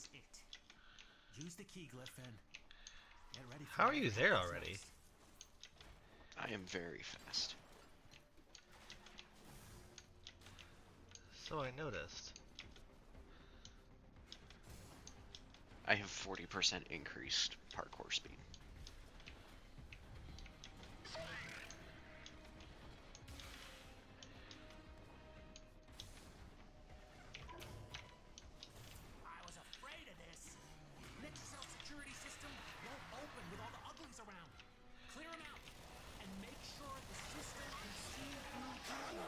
is it. Use the key glyph and get ready for How are you whatever there happens already? next. I am very fast. So I noticed. I have 40% increased parkour speed. I was afraid of this. Nexus security system won't open with all the uglies around. Clear them out and make sure the system can see through you.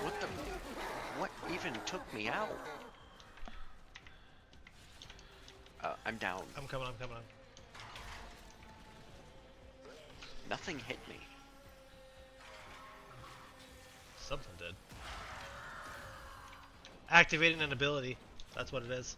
What the? What even took me out? I'm down. I'm coming, I'm coming. Nothing hit me. Something did. Activating an ability. That's what it is.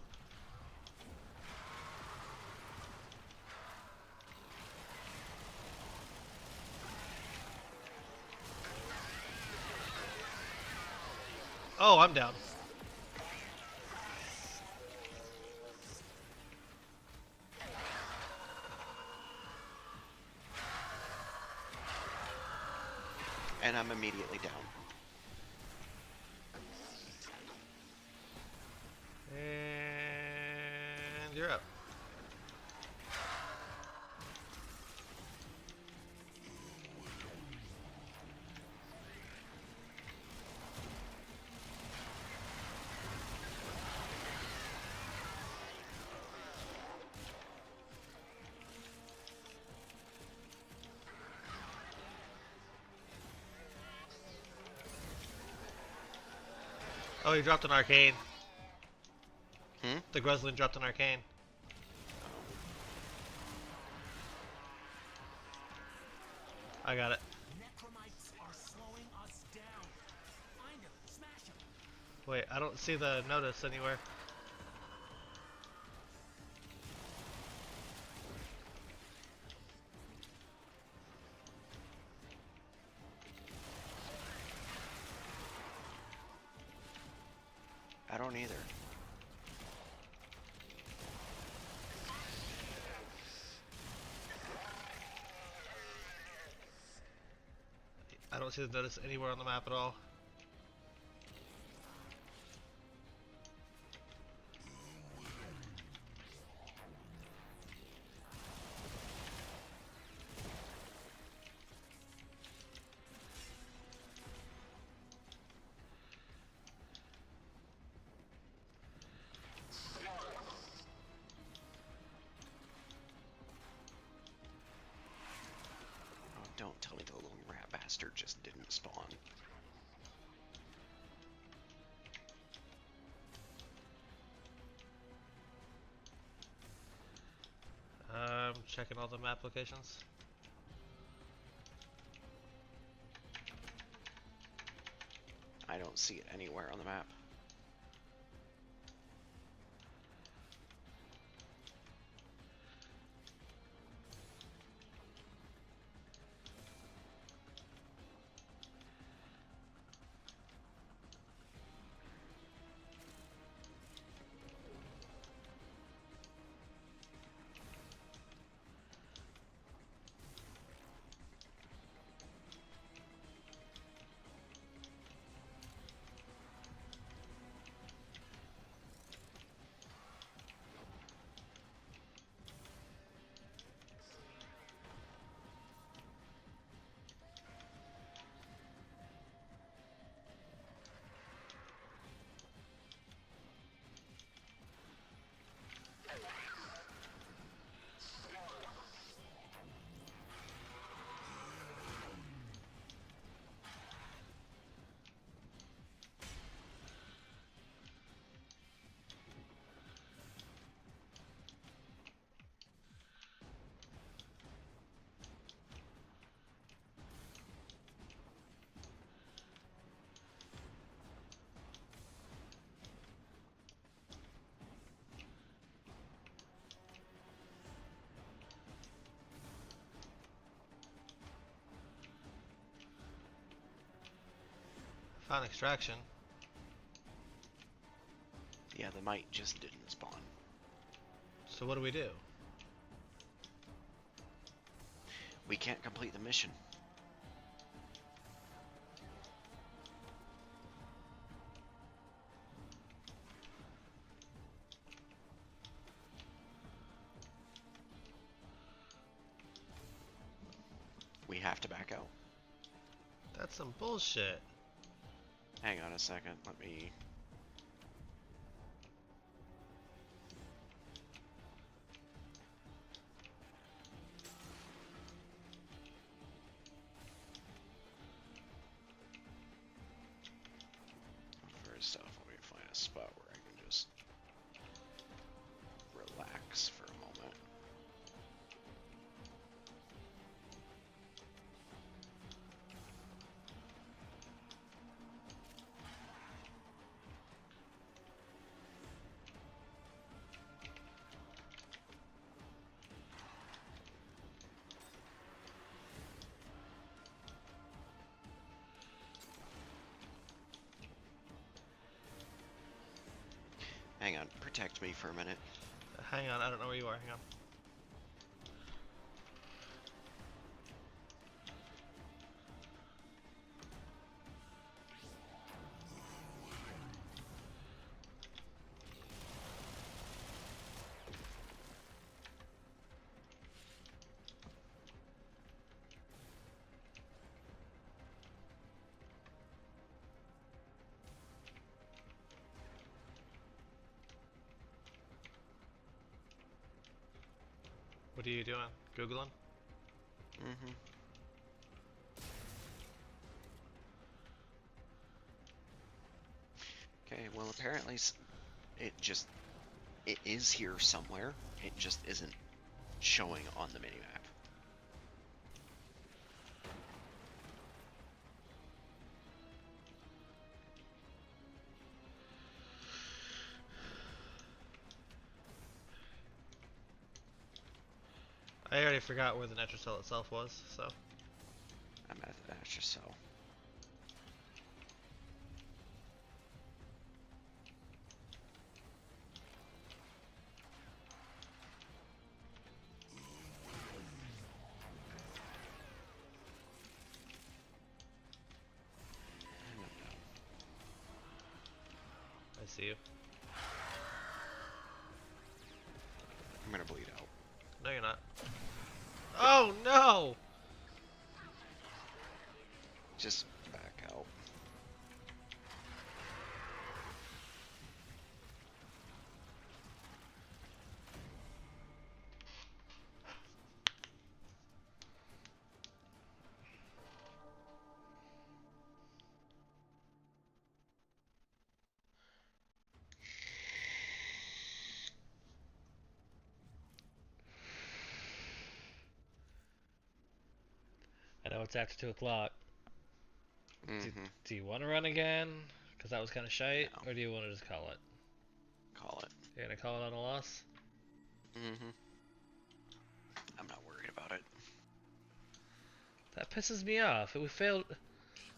Oh, I'm down. And I'm immediately down. And you're up. Oh, he dropped an arcane. Hmm? The Greslin dropped an arcane. I got it. Necromites are slowing us down. Find them, smash them. Wait, I don't see the notice anywhere. I don't either. I don't see the notice anywhere on the map at all. Oh, don't tell me the little rat bastard just didn't spawn. Checking all the map locations. I don't see it anywhere on the map. Found extraction. Yeah, the mite just didn't spawn. So what do we do? We can't complete the mission. We have to back out. That's some bullshit. Hang on a second, let me... First off, let me find a spot where I can just relax for a moment. Hang on, protect me for a minute. Hang on, I don't know where you are. Hang on. What are you doing? Googling? Mm-hmm. Okay, well apparently it is here somewhere. It just isn't showing on the minimap. I already forgot where the Netracell itself was, so. I'm at the Asher cell. I see you. I'm gonna bleed out. No, you're not. Oh no! Just back out. I know it's after 2 o'clock. Mm-hmm. Do you want to run again? Because that was kind of shite? No. Or do you want to just call it? Call it. You're going to call it on a loss? Mm-hmm. I'm not worried about it. That pisses me off. We failed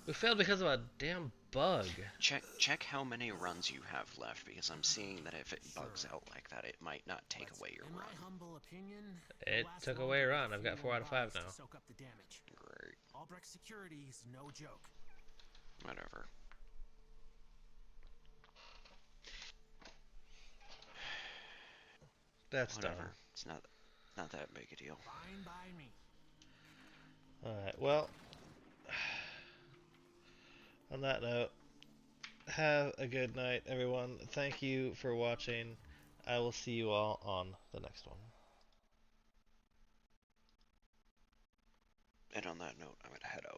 because of a damn bug. Check how many runs you have left, because I'm seeing that if it bugs out like that, it might not take away your In run. my humble opinion, It took away a run. I've got 4 out of 5 now. soak up the damage. Great. Albrecht security is no joke. Whatever. That's Whatever. dumb. It's not that big a deal. Fine by me. Alright, well, on that note, have a good night, everyone. Thank you for watching. I will see you all on the next one. And on that note, I'm gonna head out.